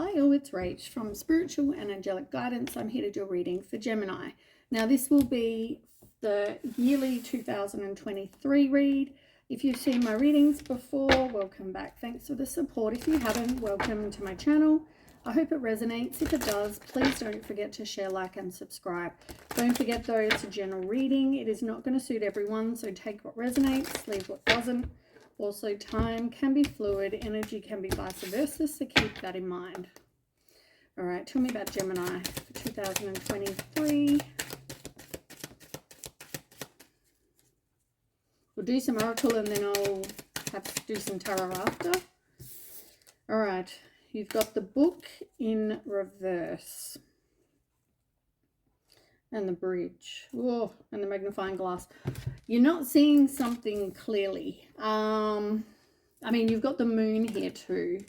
Hi all, it's Rach from Spiritual and Angelic Guidance. I'm here to do a reading for Gemini. Now this will be the yearly 2023 read. If you've seen my readings before, welcome back. Thanks for the support. If you haven't, welcome to my channel. I hope it resonates. If it does, please don't forget to share, like, and subscribe. Don't forget though, it's a general reading. It is not going to suit everyone, so take what resonates, leave what doesn't. Also, time can be fluid, energy can be vice versa, so keep that in mind. All right, tell me about Gemini for 2023. We'll do some oracle and then I'll have to do some tarot after. All right, you've got the book in reverse. And the bridge. Oh, and the magnifying glass. You're not seeing something clearly. I mean, you've got the moon here too.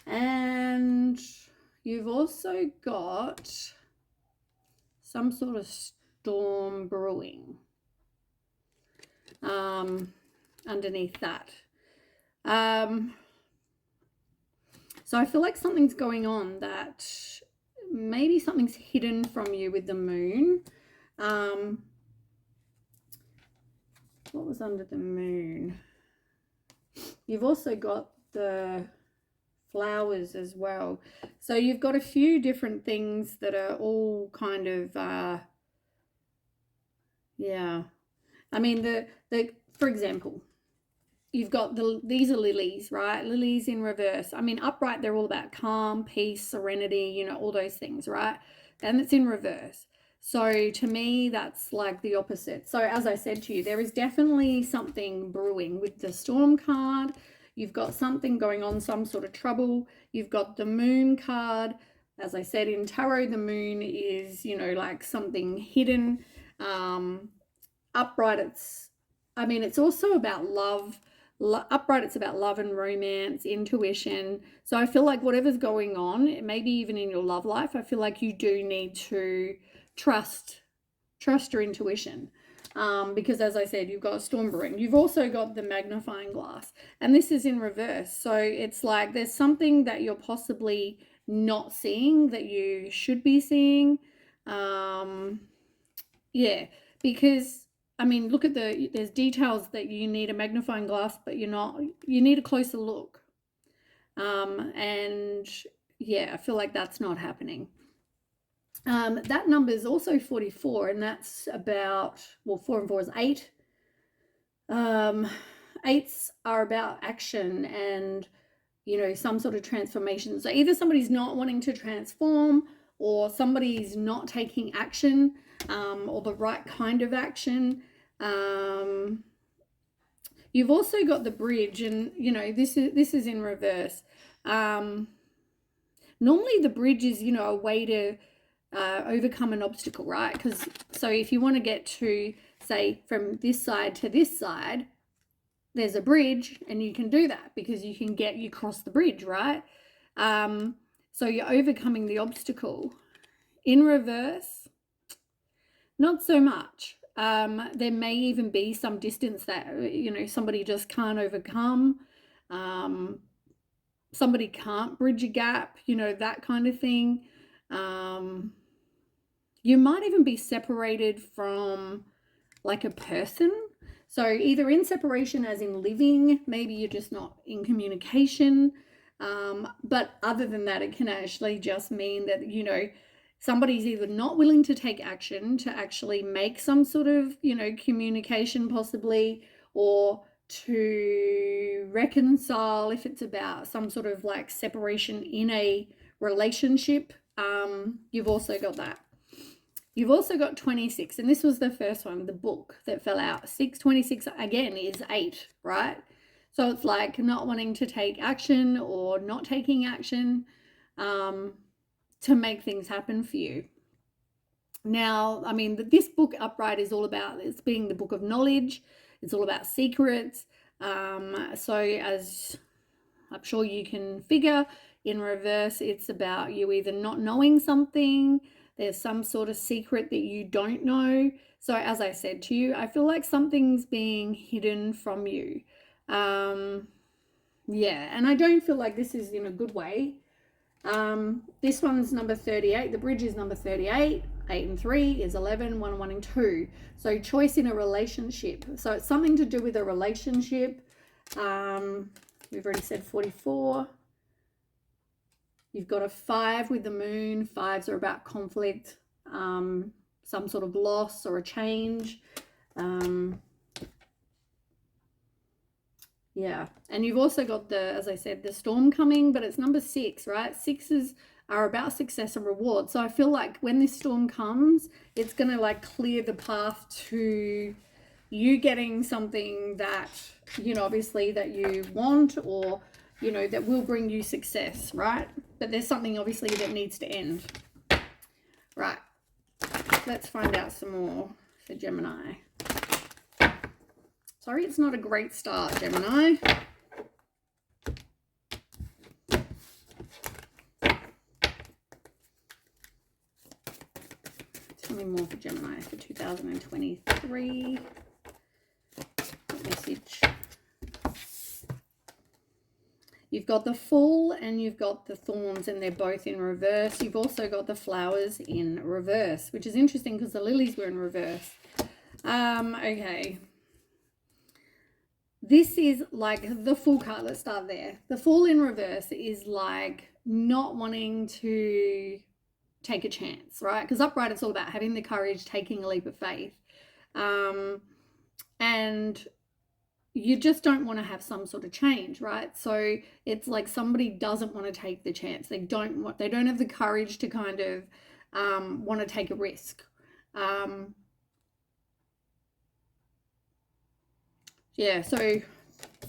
And you've also got some sort of storm brewing underneath that. So I feel like something's going on that maybe something's hidden from you with the moon. What was under the moon? You've also got the flowers as well. So you've got a few different things that are all kind of, yeah. I mean, for example, you've got these are lilies, right? Lilies in reverse. I mean, upright, they're all about calm, peace, serenity, you know, all those things, right? And it's in reverse. So to me, that's like the opposite. So as I said to you, there is definitely something brewing with the storm card. You've got something going on, some sort of trouble. You've got the moon card. As I said, in tarot, the moon is, you know, like something hidden. Upright, it's also about love. Upright, it's about love and romance, intuition. So I feel like whatever's going on, maybe even in your love life, I feel like you do need to trust your intuition. Because as I said, you've got storm brewing. You've also got the magnifying glass, and this is in reverse. So it's like there's something that you're possibly not seeing that you should be seeing. Yeah, because I mean, look at there's details that you need a magnifying glass, but you need a closer look. And yeah, I feel like that's not happening. That number is also 44, and that's about, well, 4 and 4 is 8. Eights are about action and, you know, some sort of transformation. So either somebody's not wanting to transform, or somebody's not taking action, or the right kind of action. You've also got the bridge, and you know, this is in reverse. Normally the bridge is, you know, a way to overcome an obstacle, right? Because so if you want to get to, say, from this side to this side, there's a bridge, and you can do that because you cross the bridge, right? So you're overcoming the obstacle. In reverse, not so much. There may even be some distance that, you know, somebody just can't overcome. Somebody can't bridge a gap, you know, that kind of thing. You might even be separated from like a person. So either in separation as in living, maybe you're just not in communication. But other than that, it can actually just mean that, you know, somebody's either not willing to take action to actually make some sort of, you know, communication possibly, or to reconcile if it's about some sort of like separation in a relationship. You've also got that. You've also got 26, and this was the first one, the book that fell out. 26 again is 8, right? So it's like not wanting to take action or not taking action to make things happen for you. Now, I mean, this book upright is all about, it's being the book of knowledge. It's all about secrets. So as I'm sure you can figure, in reverse, it's about you either not knowing something, there's some sort of secret that you don't know. So as I said to you, I feel like something's being hidden from you. Yeah, and I don't feel like this is in a good way. This one's number 38. The bridge is number 38. 8 and 3 is 11. 1 and 1 and 2. So choice in a relationship. So it's something to do with a relationship. We've already said 44. You've got a 5 with the moon. 5s are about conflict, some sort of loss or a change. Yeah, and you've also got the, as I said, the storm coming, but it's number 6, right? 6s are about success and reward. So I feel like when this storm comes, it's going to like clear the path to you getting something that, you know, obviously that you want, or, you know, that will bring you success, right? But there's something obviously that needs to end. Right. Let's find out some more for Gemini. Sorry, it's not a great start, Gemini. Tell me more for Gemini for 2023. Message. You've got the Fool and you've got the Thorns, and they're both in reverse. You've also got the Flowers in reverse, which is interesting because the Lilies were in reverse. Okay. This is like the Fool card. Let's start there. The Fool in reverse is like not wanting to take a chance, right? Because upright, it's all about having the courage, taking a leap of faith. And you just don't want to have some sort of change, right? So it's like somebody doesn't want to take the chance. They don't have the courage to kind of want to take a risk. Yeah, so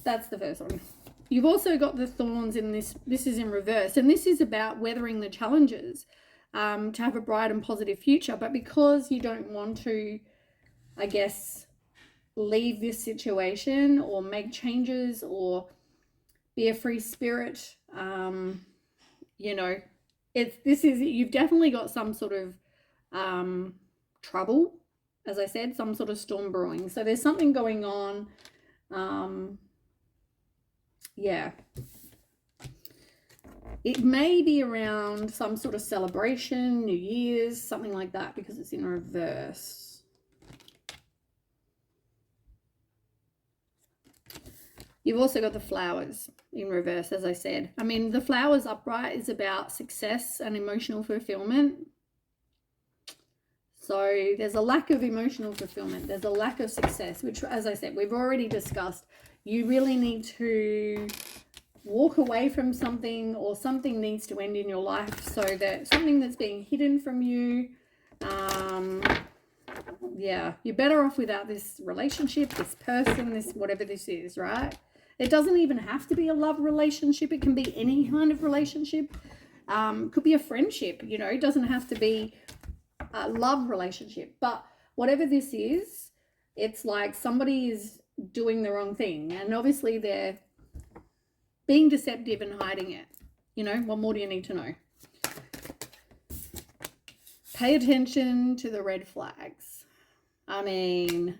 that's the first one. You've also got the Thorns in this. This is in reverse, and this is about weathering the challenges to have a bright and positive future. But because you don't want to, I guess, leave this situation or make changes or be a free spirit, you know, you've definitely got some sort of trouble, as I said, some sort of storm brewing. So there's something going on. Yeah, it may be around some sort of celebration, New Year's, something like that, because it's in reverse. You've also got the Flowers in reverse, as I said. I mean, the Flowers upright is about success and emotional fulfillment. So there's a lack of emotional fulfillment. There's a lack of success, which, as I said, we've already discussed. You really need to walk away from something, or something needs to end in your life, so that something that's being hidden from you, yeah, you're better off without this relationship, this person, this whatever this is, right? It doesn't even have to be a love relationship. It can be any kind of relationship. Could be a friendship, you know. It doesn't have to be a love relationship. But whatever this is, it's like somebody is doing the wrong thing, and obviously they're being deceptive and hiding it. You know, what more do you need to know? Pay attention to the red flags. I mean,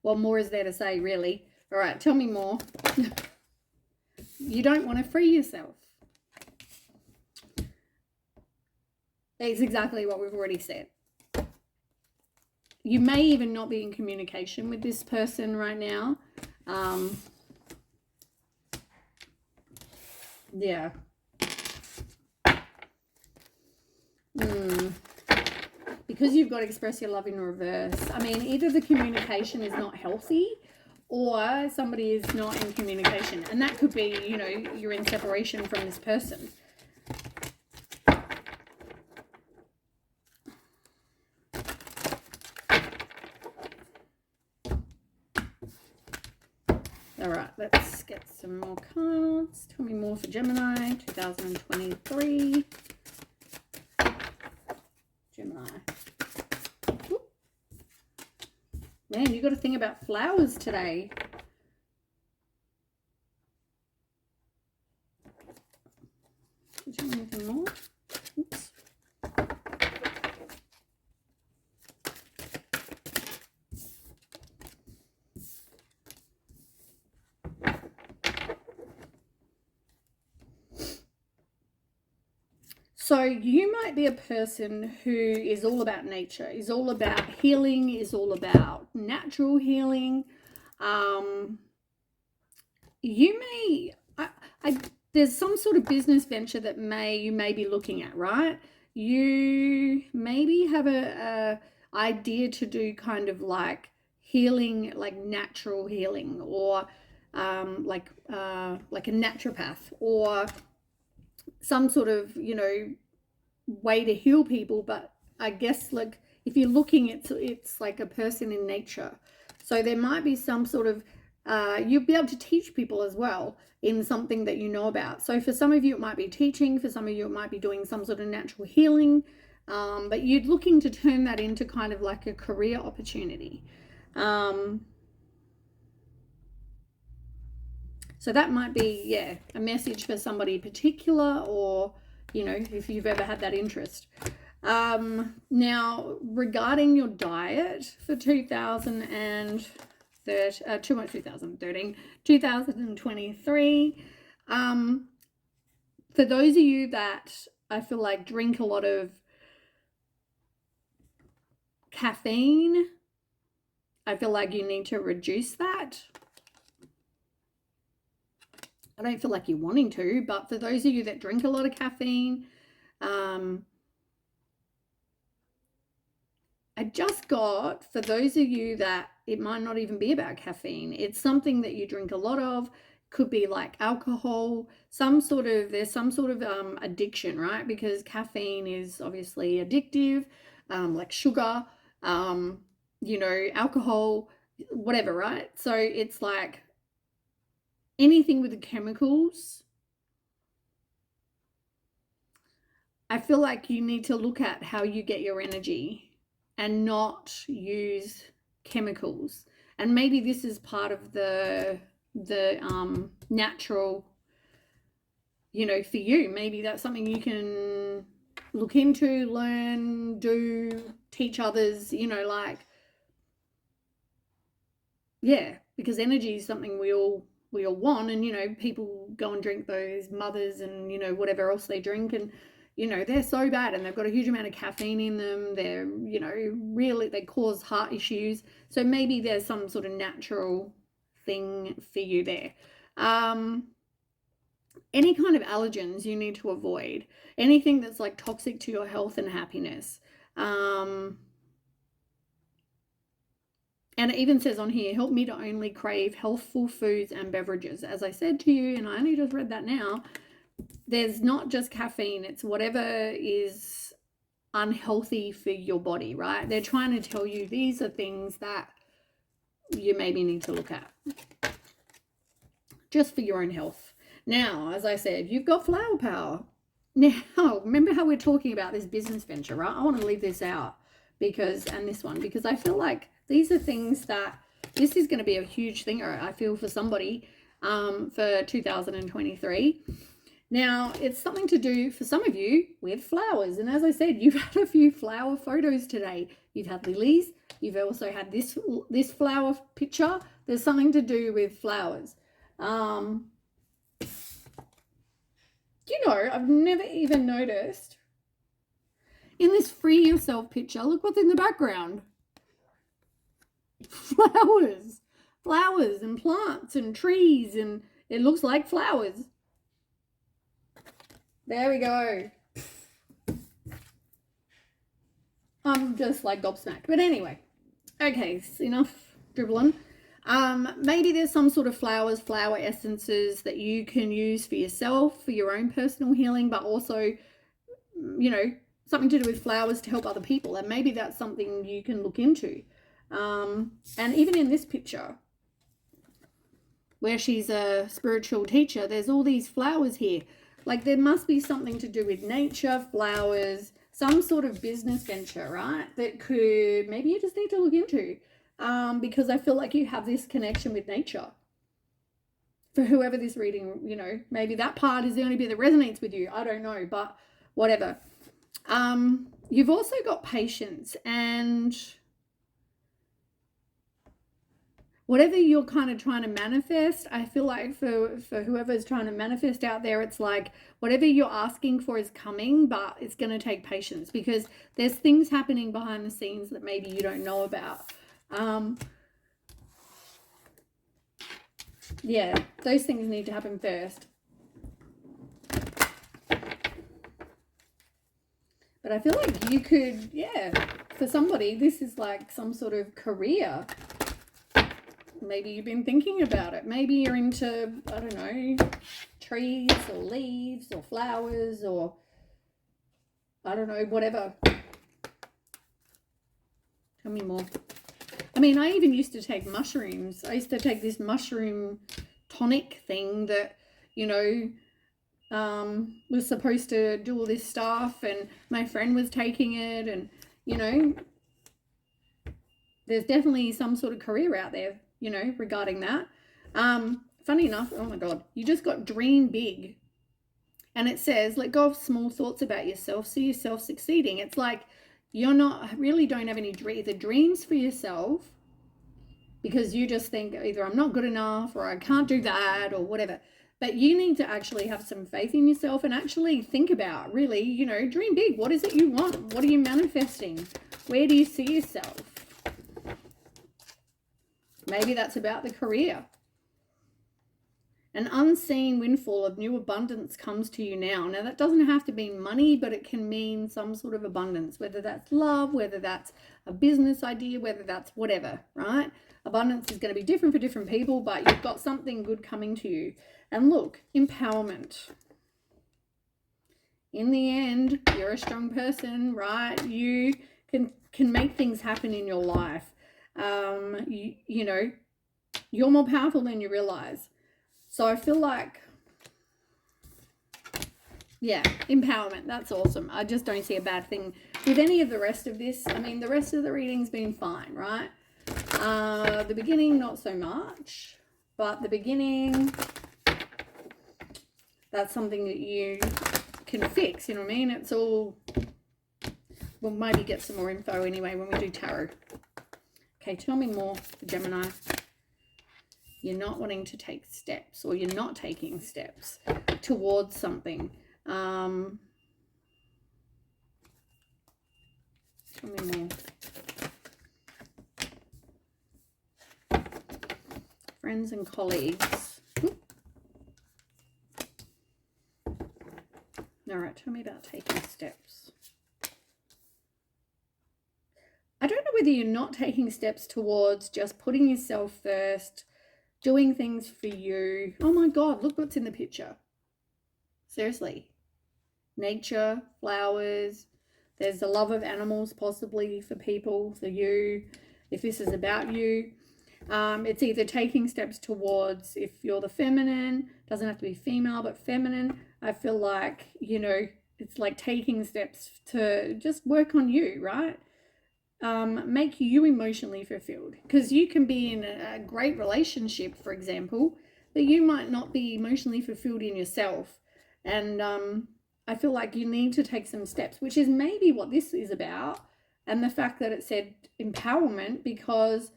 what more is there to say, really? All right, tell me more. You don't want to free yourself. It's exactly what we've already said. You may even not be in communication with this person right now. Yeah. Because you've got to express your love in reverse. I mean, either the communication is not healthy, or somebody is not in communication. And that could be, you know, you're in separation from this person. All right, let's get some more cards. Tell me more for Gemini 2023. Gemini. Ooh. Man, you got to think about flowers today. Can you tell me anything more? Oops. So you might be a person who is all about nature, is all about healing, is all about natural healing. You may, there's some sort of business venture that you may be looking at, right? You maybe have a idea to do kind of like healing, like natural healing, or like a naturopath, or some sort of, way to heal people. But I guess, like, if you're looking, it's like a person in nature. So there might be some sort of you'll be able to teach people as well in something that you know about. So for some of you it might be teaching, for some of you it might be doing some sort of natural healing, but you're looking to turn that into kind of like a career opportunity. So that might be, a message for somebody particular, or if you've ever had that interest. Now, regarding your diet for 2023, for those of you that I feel like drink a lot of caffeine, I feel like you need to reduce that. I don't feel like you're wanting to, but for those of you that drink a lot of caffeine, I just got, for those of you that it might not even be about caffeine, it's something that you drink a lot of, could be like alcohol, there's some sort of addiction, right? Because caffeine is obviously addictive, like sugar, alcohol, whatever, right? So it's like anything with the chemicals. I feel like you need to look at how you get your energy and not use chemicals. And maybe this is part of the natural, for you. Maybe that's something you can look into, learn, do, teach others, because energy is something we all want. And people go and drink those mothers and whatever else they drink, and they're so bad, and they've got a huge amount of caffeine in them. They're really, they cause heart issues. So maybe there's some sort of natural thing for you there. Any kind of allergens you need to avoid, anything that's like toxic to your health and happiness. And it even says on here, help me to only crave healthful foods and beverages. As I said to you, and I only just read that now, there's not just caffeine, it's whatever is unhealthy for your body, right? They're trying to tell you these are things that you maybe need to look at just for your own health. Now, as I said, you've got flower power. Now, remember how we're talking about this business venture, right? I want to leave this out because I feel like these are things that this is going to be a huge thing, I feel, for somebody for 2023. Now, it's something to do for some of you with flowers. And as I said, you've had a few flower photos today. You've had lilies. You've also had this flower picture. There's something to do with flowers. I've never even noticed. In this free yourself picture, look what's in the background. Flowers and plants and trees, and it looks like flowers. There we go. I'm just like gobsmacked. But anyway, okay, enough dribbling. Maybe there's some sort of flower essences that you can use for yourself, for your own personal healing, but also, something to do with flowers to help other people. And maybe that's something you can look into. And even in this picture, where she's a spiritual teacher, there's all these flowers here. Like, there must be something to do with nature, flowers, some sort of business venture, right? That could, maybe you just need to look into, because I feel like you have this connection with nature. For whoever this reading, maybe that part is the only bit that resonates with you. I don't know, but whatever. You've also got patience, and whatever you're kind of trying to manifest, I feel like for whoever's trying to manifest out there, it's like whatever you're asking for is coming, but it's going to take patience because there's things happening behind the scenes that maybe you don't know about. Yeah, those things need to happen first. But I feel like you could, yeah, for somebody, this is like some sort of career. Maybe you've been thinking about it. Maybe you're into, I don't know, trees or leaves or flowers or, I don't know, whatever. Tell me more. I mean, I even used to take mushrooms. I used to take this mushroom tonic thing that, you know, was supposed to do all this stuff, and my friend was taking it, and, you know, there's definitely some sort of career out there, you know, regarding that. Funny enough, oh my God, you just got dream big. And it says, let go of small thoughts about yourself, see yourself succeeding. It's like you're not, really don't have any dreams for yourself because you just think either I'm not good enough or I can't do that or whatever. But you need to actually have some faith in yourself and actually think about, really, you know, dream big. What is it you want? What are you manifesting? Where do you see yourself? Maybe that's about the career. An unseen windfall of new abundance comes to you now. Now, that doesn't have to mean money, but it can mean some sort of abundance, whether that's love, whether that's a business idea, whether that's whatever, right? Abundance is going to be different for different people, but you've got something good coming to you. And look, empowerment. In the end, you're a strong person, right? You can make things happen in your life. You know, you're more powerful than you realize. So I feel like, yeah, empowerment. That's awesome. I just don't see a bad thing with any of the rest of this. I mean, the rest of the reading's been fine, right? The beginning, not so much. But the beginning, that's something that you can fix, you know what I mean? It's all, we'll maybe get some more info anyway when we do tarot. Okay, tell me more, Gemini. You're not wanting to take steps, or you're not taking steps towards something. Tell me more. Friends and colleagues. All right, tell me about taking steps. I don't know whether you're not taking steps towards just putting yourself first, doing things for you. Oh my God, look what's in the picture. Seriously. Nature, flowers. There's the love of animals possibly for people, for you, if this is about you. It's either taking steps towards, if you're the feminine, doesn't have to be female, but feminine. I feel like, you know, it's like taking steps to just work on you, right? Make you emotionally fulfilled, because you can be in a great relationship, for example, but you might not be emotionally fulfilled in yourself. And I feel like you need to take some steps, which is maybe what this is about. And the fact that it said empowerment, because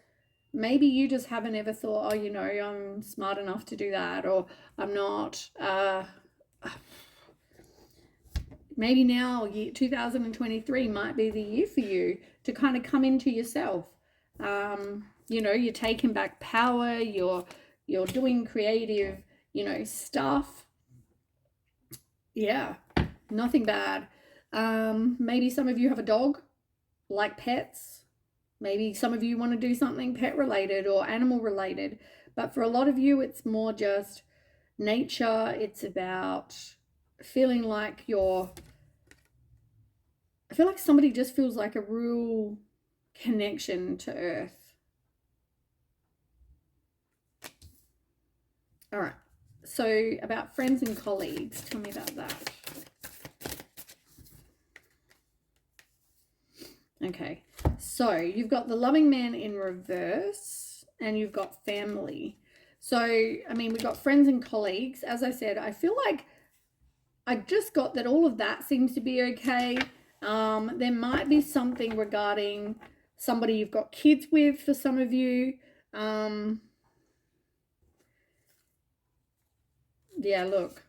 maybe you just haven't ever thought, oh, you know, I'm smart enough to do that, or I'm not. Maybe now, 2023 might be the year for you to kind of come into yourself. You know, you're taking back power, you're doing creative, you know, stuff. Yeah, nothing bad. Maybe some of you have a dog, like pets. Maybe some of you want to do something pet related or animal related. But for a lot of you, it's more just nature. It's about feeling like I feel like somebody just feels like a real connection to earth. All right. So about friends and colleagues, tell me about that. Okay. So you've got the loving man in reverse and you've got family. So, I mean, we've got friends and colleagues. As I said, I feel like I just got that all of that seems to be okay. There might be something regarding somebody you've got kids with for some of you. Yeah, look.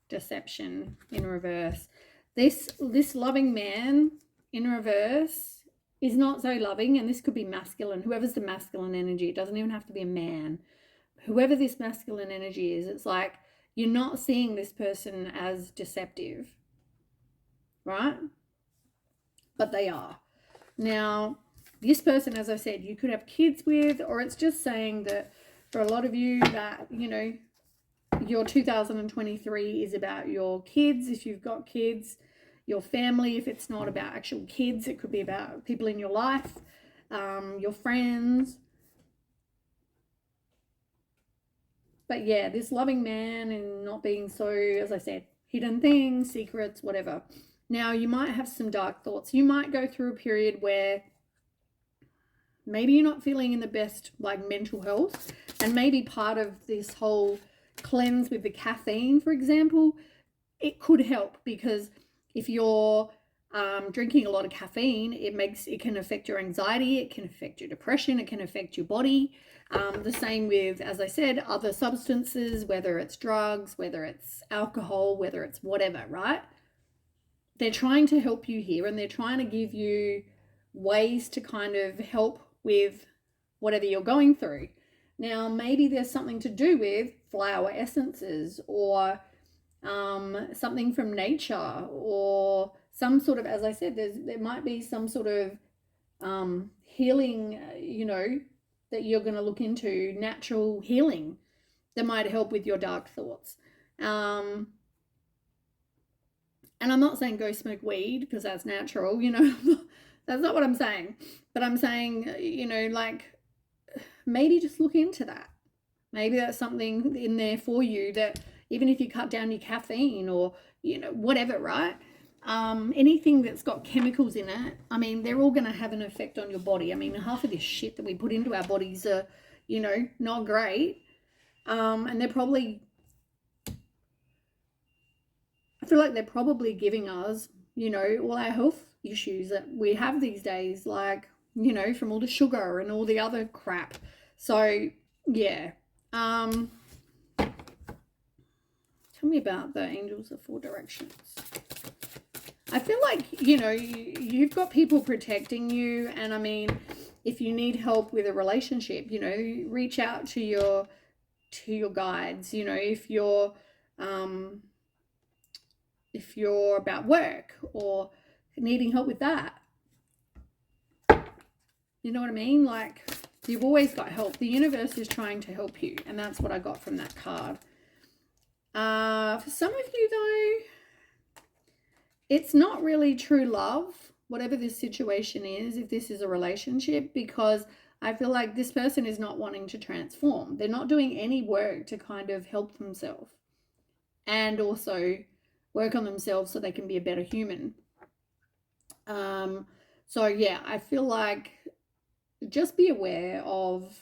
Deception in reverse. This loving man in reverse is not so loving, and this could be masculine. Whoever's the masculine energy, it doesn't even have to be a man. Whoever this masculine energy is, it's like you're not seeing this person as deceptive, right? But they are. Now, this person, as I said, you could have kids with, or it's just saying that for a lot of you that, you know, your 2023 is about your kids, if you've got kids, your family. If it's not about actual kids, it could be about people in your life, your friends. But yeah, this loving man and not being so, as I said, hidden things, secrets, whatever. Now, you might have some dark thoughts. You might go through a period where maybe you're not feeling in the best, like, mental health, and maybe part of this whole cleanse with the caffeine, for example, it could help, because if you're drinking a lot of caffeine, it can affect your anxiety, it can affect your depression, it can affect your body. The same with, as I said, other substances, whether it's drugs, whether it's alcohol, whether it's whatever, right? They're trying to help you here, and they're trying to give you ways to kind of help with whatever you're going through. Now, maybe there's something to do with flower essences, or something from nature, or some sort of, as I said, there might be some sort of healing, you know, that you're going to look into, natural healing that might help with your dark thoughts. And I'm not saying go smoke weed, because that's natural, you know. That's not what I'm saying. But I'm saying, you know, like, maybe just look into that. Maybe that's something in there for you, that even if you cut down your caffeine, or, you know, whatever, right? Anything that's got chemicals in it, I mean, they're all going to have an effect on your body. I mean, half of this shit that we put into our bodies are, you know, not great. And they're probably, I feel like they're probably giving us, you know, all our health issues that we have these days, like, you know, from all the sugar and all the other crap. So, yeah. Tell me about the angels of four directions. I feel like, you know, you've got people protecting you. And I mean, if you need help with a relationship, you know, reach out to your guides. You know, if you're about work or needing help with that, you know what I mean? Like, you've always got help. The universe is trying to help you, and that's what I got from that card. For some of you, though, it's not really true love, whatever this situation is, if this is a relationship, because I feel like this person is not wanting to transform. They're not doing any work to kind of help themselves and also work on themselves so they can be a better human. So yeah, I feel like just be aware of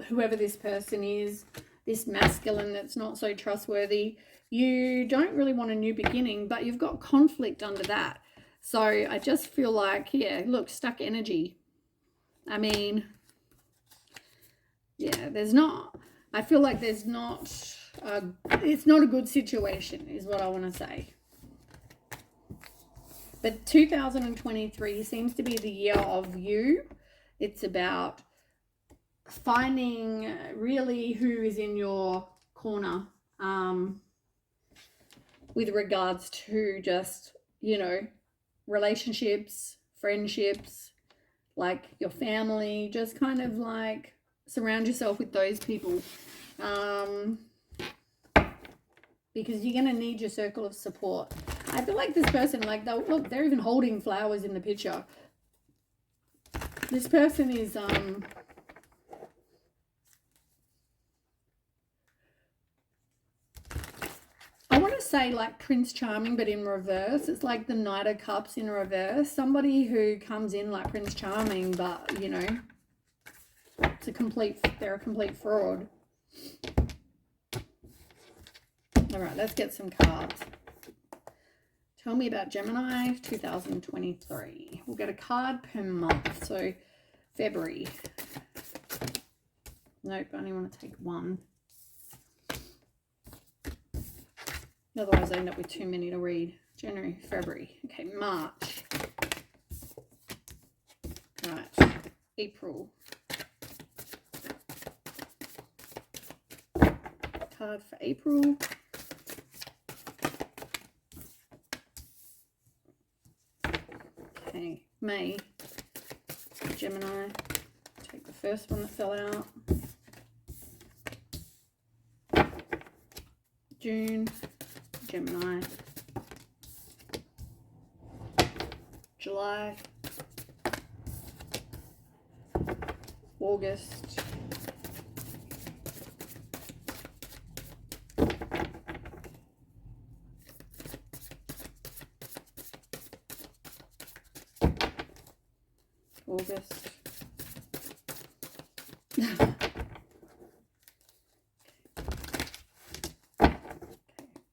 whoever this person is, this masculine that's not so trustworthy. You don't really want a new beginning, but you've got conflict under that. So I just feel like, yeah, look, stuck energy. I mean, yeah, I feel like it's not a good situation, is what I want to say. But 2023 seems to be the year of you. It's about finding really who is in your corner, with regards to just, you know, relationships, friendships, like your family. Just kind of like surround yourself with those people, because you're going to need your circle of support. I feel like this person, like, they're even holding flowers in the picture. This person is I want to say like Prince Charming, but in reverse. It's like the Knight of Cups in reverse. Somebody who comes in like Prince Charming, but, you know, they're a complete fraud. All right, let's get some cards. Tell me about Gemini 2023. We'll get a card per month. So February. Nope, I only want to take one. Otherwise I end up with too many to read. January, February. Okay, March. Right, April. Card for April. Okay, May. Gemini. Take the first one that fell out. June. Gemini. July. August. August.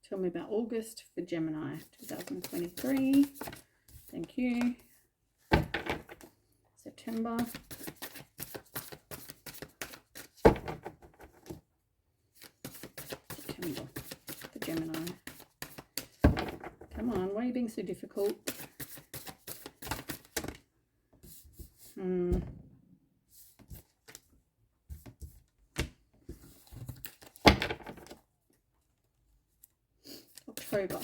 Tell me about August for Gemini 2023. Thank you. September. September for Gemini. Come on, why are you being so difficult? October.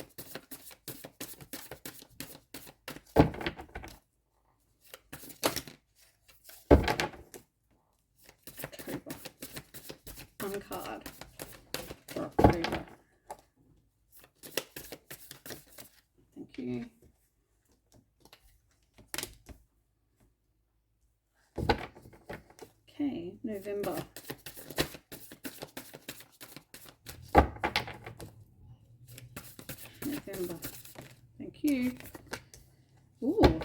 October. One card for October. Thank you. Okay, November. November. Thank you. Ooh,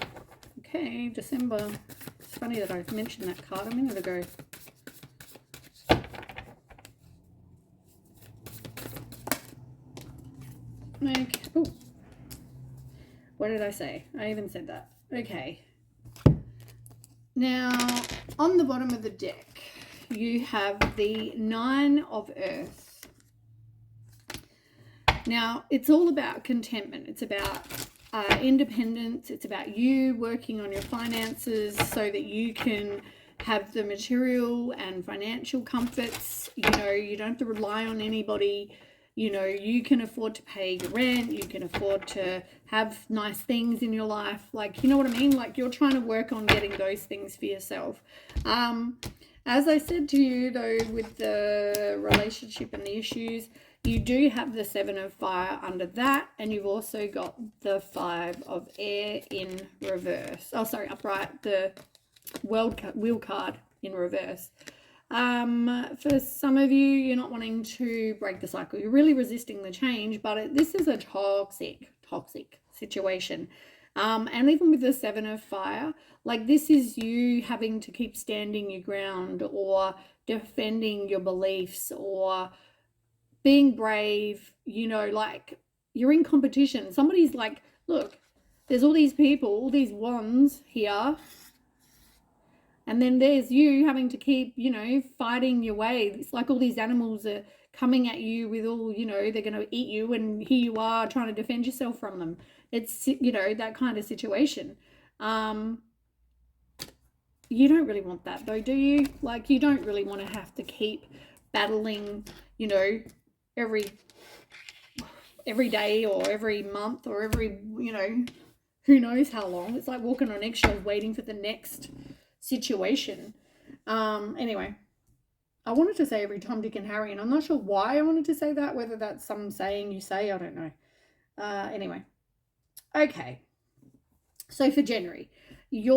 okay, December. It's funny that I mentioned that card a minute ago. Okay. Ooh. What did I say? I even said that. Okay. Now, on the bottom of the deck, you have the Nine of Earth. Now, it's all about contentment. It's about independence. It's about you working on your finances so that you can have the material and financial comforts. You know, you don't have to rely on anybody. You know, you can afford to pay your rent. You can afford to have nice things in your life. Like, you know what I mean? Like, you're trying to work on getting those things for yourself. As I said to you, though, with the relationship and the issues, you do have the Seven of Fire under that, and you've also got the Five of Air in reverse. Oh, sorry, upright, the wheel card in reverse. For some of you, you're not wanting to break the cycle. You're really resisting the change, but this is a toxic situation. And even with the Seven of Fire, like, this is you having to keep standing your ground or defending your beliefs or being brave. You know, like, you're in competition. Somebody's like, look, there's all these people, all these wands here, and then there's you having to keep, you know, fighting your way. It's like all these animals are coming at you with all, you know, they're going to eat you, and here you are trying to defend yourself from them. It's, you know, that kind of situation. You don't really want that, though, do you? Like, you don't really want to have to keep battling, you know, every day or every month or every, you know, who knows how long. It's like walking on eggshells waiting for the next situation. Anyway, I wanted to say every Tom, Dick and Harry, and I'm not sure why I wanted to say that, whether that's some saying you say, I don't know. Anyway, okay, so for January, this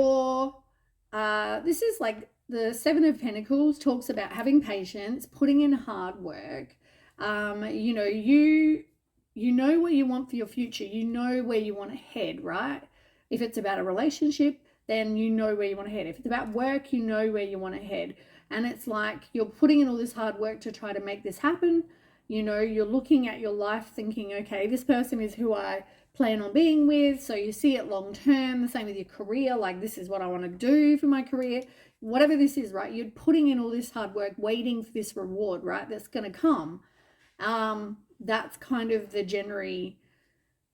is like the Seven of Pentacles talks about having patience, putting in hard work. You know, you know what you want for your future. You know where you want to head, right? If it's about a relationship, then you know where you want to head. If it's about work, you know where you want to head. And it's like you're putting in all this hard work to try to make this happen. You know, you're looking at your life thinking, okay, this person is who I plan on being with. So you see it long term. The same with your career. Like, this is what I want to do for my career. Whatever this is, right? You're putting in all this hard work, waiting for this reward, right? That's going to come. That's kind of the January.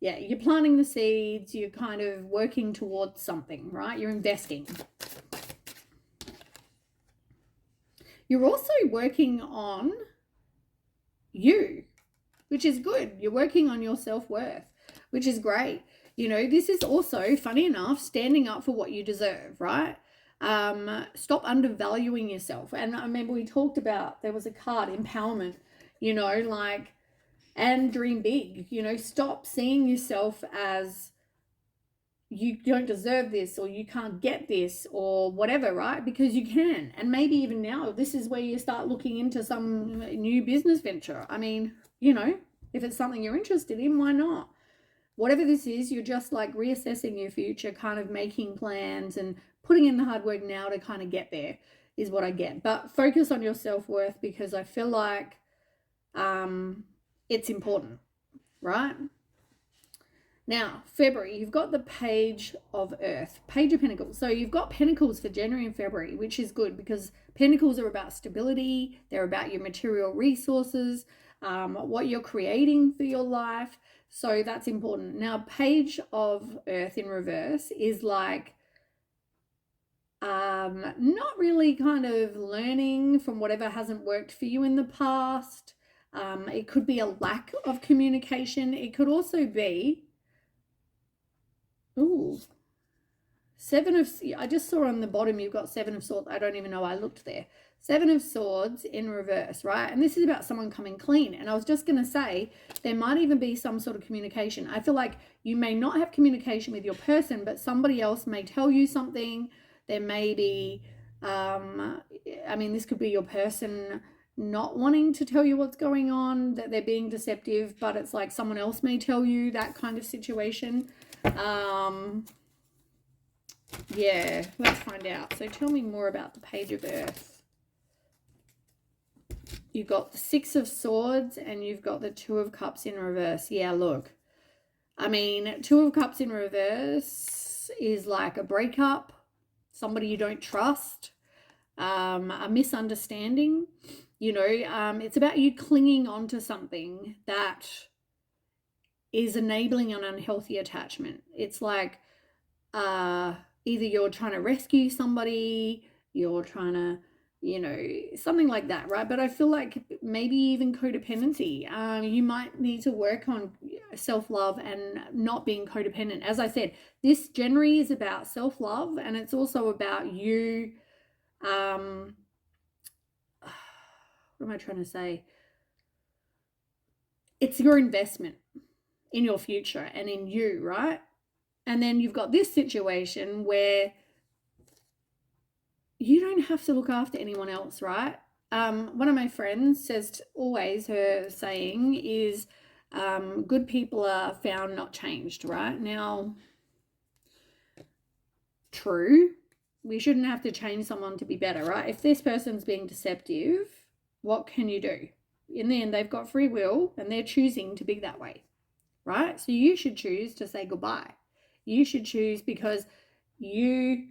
Yeah, you're planting the seeds. You're kind of working towards something, right? You're investing. You're also working on you, which is good. You're working on your self-worth, which is great. You know, this is also, funny enough, standing up for what you deserve, right? Stop undervaluing yourself. And I remember we talked about, there was a card, empowerment, you know, like, and dream big. You know, stop seeing yourself as you don't deserve this, or you can't get this, or whatever, right? Because you can. And maybe even now, this is where you start looking into some new business venture. I mean, you know, if it's something you're interested in, why not? Whatever this is, you're just like reassessing your future, kind of making plans and putting in the hard work now to kind of get there, is what I get. But focus on your self-worth, because I feel like it's important, right? Now, February, you've got the Page of Earth, Page of Pentacles. So you've got Pentacles for January and February, which is good, because Pentacles are about stability. They're about your material resources, what you're creating for your life. So that's important. Now, Page of Earth in reverse is like not really kind of learning from whatever hasn't worked for you in the past. It could be a lack of communication. It could also be, ooh, I just saw on the bottom you've got Seven of Swords. I don't even know I looked there. Seven of Swords in reverse, right? And this is about someone coming clean. And I was just going to say, there might even be some sort of communication. I feel like you may not have communication with your person, but somebody else may tell you something. There may be, I mean, this could be your person not wanting to tell you what's going on, that they're being deceptive, but it's like someone else may tell you, that kind of situation. Yeah, let's find out. So tell me more about the Page of Earth. You've got the Six of Swords and you've got the Two of Cups in reverse. Yeah, look. I mean, Two of Cups in reverse is like a breakup, somebody you don't trust, a misunderstanding. You know, it's about you clinging onto something that is enabling an unhealthy attachment. It's like either you're trying to rescue somebody, you're trying to, you know, something like that, right? But I feel like maybe even codependency. You might need to work on self-love and not being codependent. As I said, this January is about self-love, and it's also about you, what am I trying to say? It's your investment in your future and in you, right? And then you've got this situation where you don't have to look after anyone else, right? One of my friends says, always her saying is, good people are found, not changed, right? Now, true, we shouldn't have to change someone to be better, right? If this person's being deceptive, what can you do? In the end, they've got free will and they're choosing to be that way, right? So you should choose to say goodbye. You should choose, because you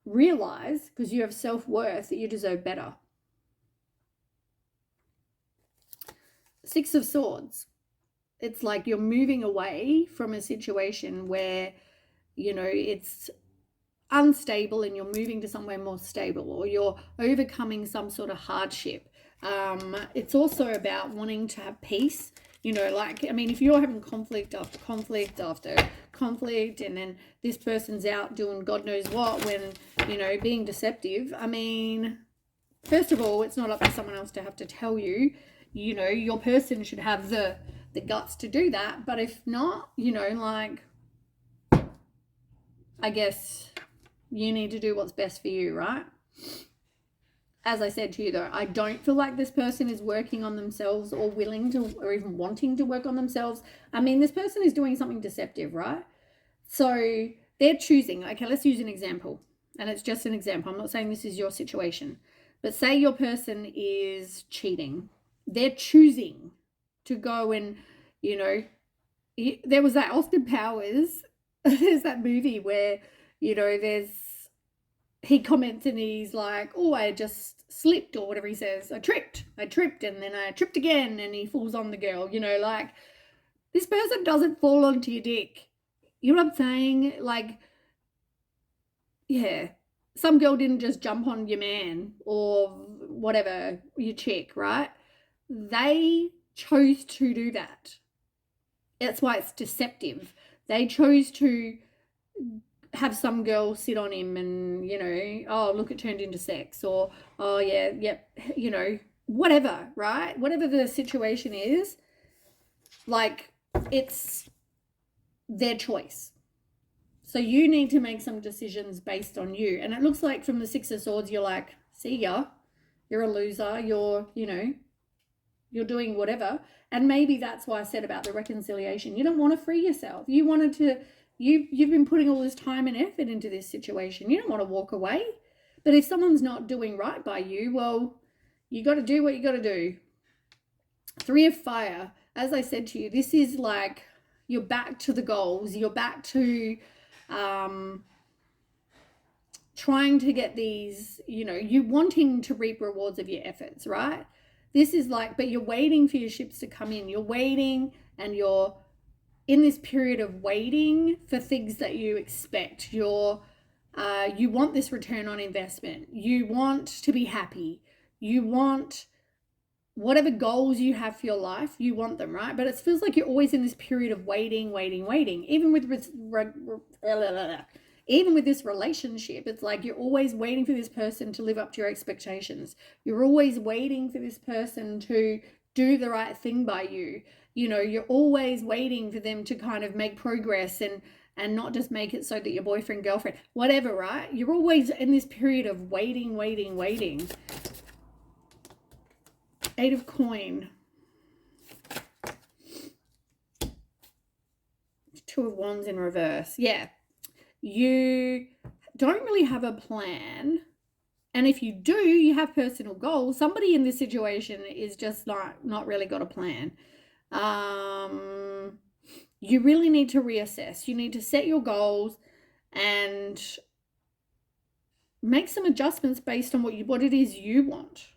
realize, because you have self-worth, that you deserve better. Six of Swords. It's like you're moving away from a situation where, you know, it's unstable and you're moving to somewhere more stable, or you're overcoming some sort of hardship. It's also about wanting to have peace. You know, like, I mean, if you're having conflict after conflict after conflict, and then this person's out doing God knows what, when, you know, being deceptive, I mean, first of all, it's not up to someone else to have to tell you. You know, your person should have the guts to do that. But if not, you know, like, I guess you need to do what's best for you, right? As I said to you, though, I don't feel like this person is working on themselves, or willing to, or even wanting to work on themselves. I mean, this person is doing something deceptive, right? So they're choosing. Okay, let's use an example. And it's just an example. I'm not saying this is your situation. But say your person is cheating. they're choosing to go and, you know, there was that Austin Powers, there's that movie where, you know, he comments and he's like, oh, I just slipped, or whatever he says. I tripped, and then I tripped again, and he falls on the girl, you know, like, this person doesn't fall onto your dick. You know what I'm saying? Like, yeah, some girl didn't just jump on your man or whatever, your chick, right? They chose to do that. That's why it's deceptive. They chose to have some girl sit on him and, you know, oh, look, it turned into sex, or, oh, yeah, yep, you know, whatever, right? Whatever the situation is, like, it's their choice. So you need to make some decisions based on you. And it looks like from the Six of Swords, you're like, see ya, you're a loser, you're, you know, you're doing whatever. And maybe that's why I said about the reconciliation. You don't want to free yourself. You wanted to, you've been putting all this time and effort into this situation. You don't want to walk away. But if someone's not doing right by you, well, you got to do what you got to do. Three of Fire, as I said to you, this is like, you're back to the goals. You're back to trying to get these, you know, you wanting to reap rewards of your efforts, right? This is like, but you're waiting for your ships to come in. You're waiting, and you're in this period of waiting for things that you expect. You want this return on investment. You want to be happy. You want whatever goals you have for your life, you want them, right? But it feels like you're always in this period of waiting. Even with this relationship, it's like you're always waiting for this person to live up to your expectations. You're always waiting for this person to do the right thing by you. You know, you're always waiting for them to kind of make progress and not just make it so that your boyfriend, girlfriend, whatever, right? You're always in this period of waiting. Eight of Coin. Two of Wands in reverse. Yeah. You don't really have a plan. And if you do, you have personal goals. Somebody in this situation is just not really got a plan. You really need to reassess. You need to set your goals and make some adjustments based on what it is you want.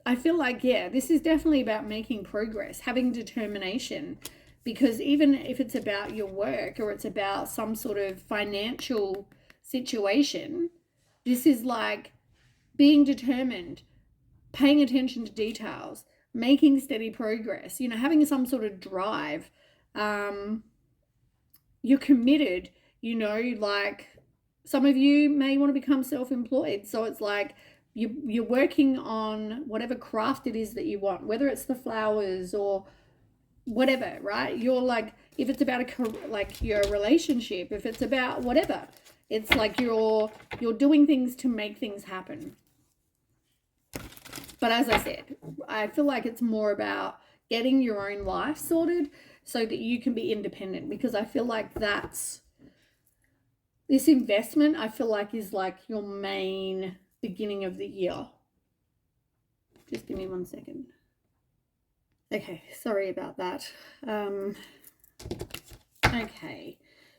I feel like, yeah, this is definitely about making progress, having determination, because even if it's about your work or it's about some sort of financial situation, this is like being determined, paying attention to details, making steady progress, you know, having some sort of drive. You're committed, you know, like some of you may want to become self-employed. So it's like, you're working on whatever craft it is that you want, whether it's the flowers or whatever, right? You're like, if it's about your relationship, if it's about whatever, it's like you're doing things to make things happen. But as I said, I feel like it's more about getting your own life sorted so that you can be independent, because I feel like this investment, I feel like, is like your main beginning of the year. Just give me 1 second. Okay, sorry about that. Okay,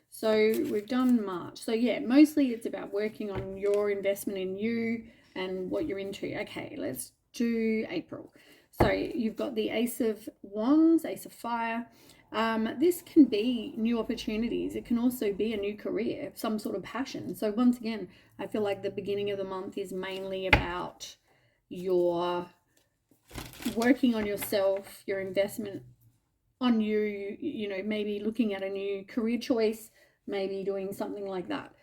so we've done March. So yeah, mostly it's about working on your investment in you and what you're into. Okay, let's do April. So you've got the Ace of Wands, Ace of Fire. This can be new opportunities. It can also be a new career, some sort of passion. So once again, I feel like the beginning of the month is mainly about your working on yourself, your investment on you, you know, maybe looking at a new career choice, maybe doing something like that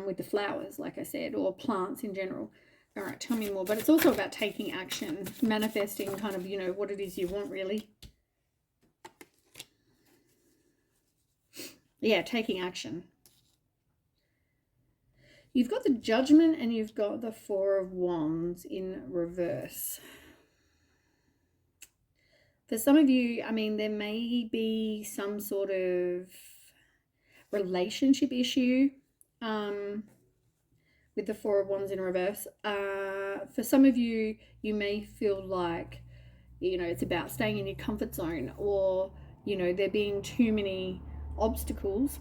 with the flowers, like I said, or plants in general. All right, tell me more. But it's also about taking action, manifesting kind of, you know, what it is you want, really. Yeah, taking action. You've got the Judgment and you've got the Four of Wands in reverse. For some of you, I mean, there may be some sort of relationship issue with the Four of Wands in reverse. For some of you, you may feel like, it's about staying in your comfort zone, or, there being too many obstacles.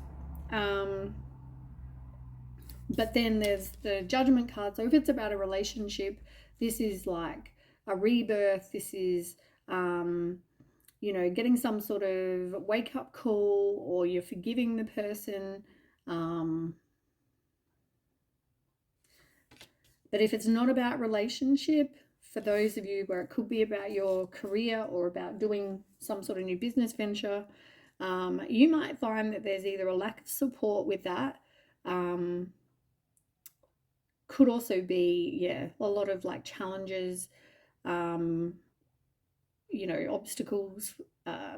But then there's the Judgment card. So if it's about a relationship, this is like a rebirth. This is, getting some sort of wake up call, or you're forgiving the person. But if it's not about relationship, for those of you where it could be about your career or about doing some sort of new business venture, you might find that there's either a lack of support with that. Could also be, a lot of like challenges, obstacles.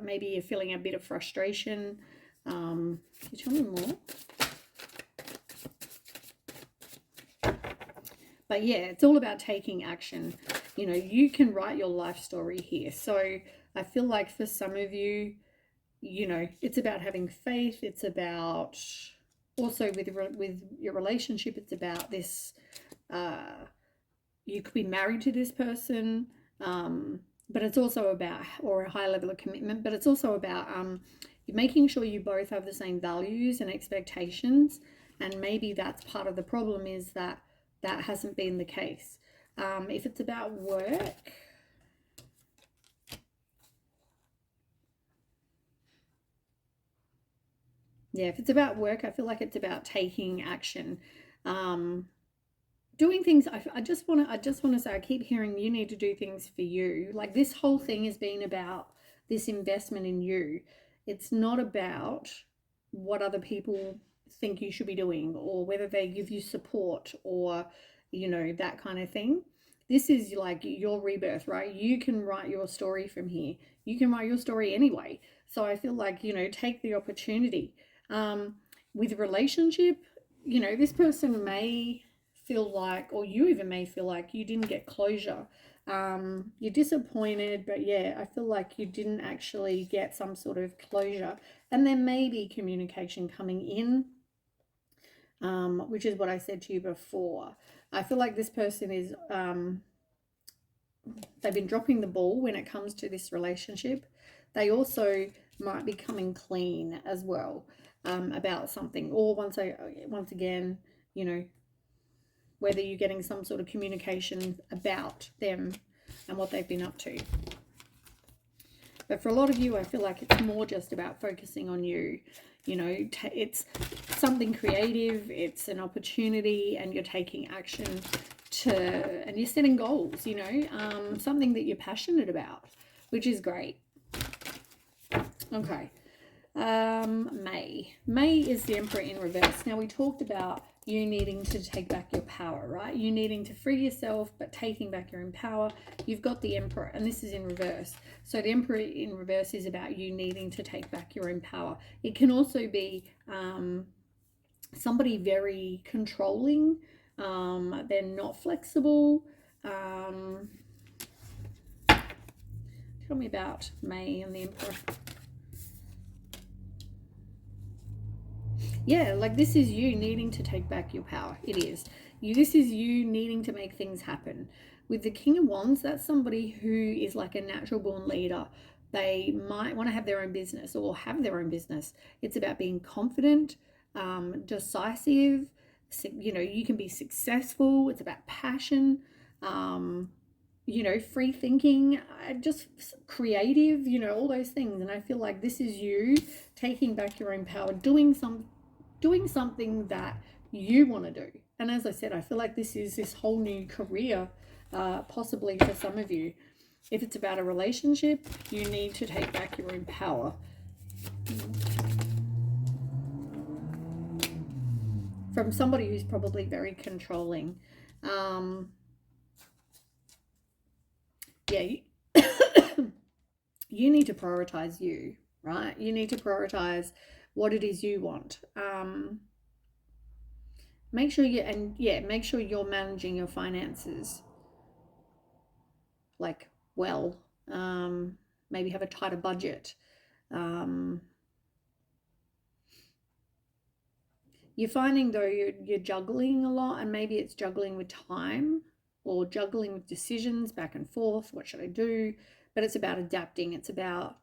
Maybe you're feeling a bit of frustration. Can you tell me more? But it's all about taking action. You can write your life story here. So I feel like for some of you, it's about having faith. It's about also with your relationship. It's about this. You could be married to this person, but it's also about, or a high level of commitment. But it's also about making sure you both have the same values and expectations. And maybe that's part of the problem, is that hasn't been the case. If it's about work, if it's about work, I feel like it's about taking action, doing things. I just want to say, I keep hearing you need to do things for you. Like, this whole thing has been about this investment in you. It's not about what other people think you should be doing, or whether they give you support, or that kind of thing. This is like your rebirth, right? You can write your story from here. You can write your story anyway. So I feel like, take the opportunity. With a relationship, this person may feel like, or you even may feel like, you didn't get closure. You're disappointed, but I feel like you didn't actually get some sort of closure. And there may be communication coming in, which is what I said to you before. I feel like this person is, they've been dropping the ball when it comes to this relationship. They also might be coming clean as well, about something. Or once again, whether you're getting some sort of communication about them and what they've been up to. But for a lot of you, I feel like it's more just about focusing on you. It's something creative, it's an opportunity, and you're taking action and you're setting goals, something that you're passionate about, which is great. Okay. May is the Emperor in reverse. Now, we talked about you needing to take back your power, right? You needing to free yourself, but taking back your own power. You've got the Emperor, and this is in reverse. So the Emperor in reverse is about you needing to take back your own power. It can also be somebody very controlling. They're not flexible. Tell me about May and the Emperor. Like, this is you needing to take back your power. It is. This is you needing to make things happen. With the King of Wands, that's somebody who is like a natural born leader. They might want to have their own business, or have their own business. It's about being confident, decisive. You can be successful. It's about passion, free thinking, just creative, all those things. And I feel like this is you taking back your own power, doing something that you want to do. And as I said, I feel like this is this whole new career, possibly for some of you. If it's about a relationship, you need to take back your own power. From somebody who's probably very controlling. You need to prioritize you, right? You need to prioritize what it is you want. Make sure you're managing your finances like well. Maybe have a tighter budget. You're finding though you're juggling a lot, and maybe it's juggling with time or juggling with decisions back and forth. What should I do? But it's about adapting. It's about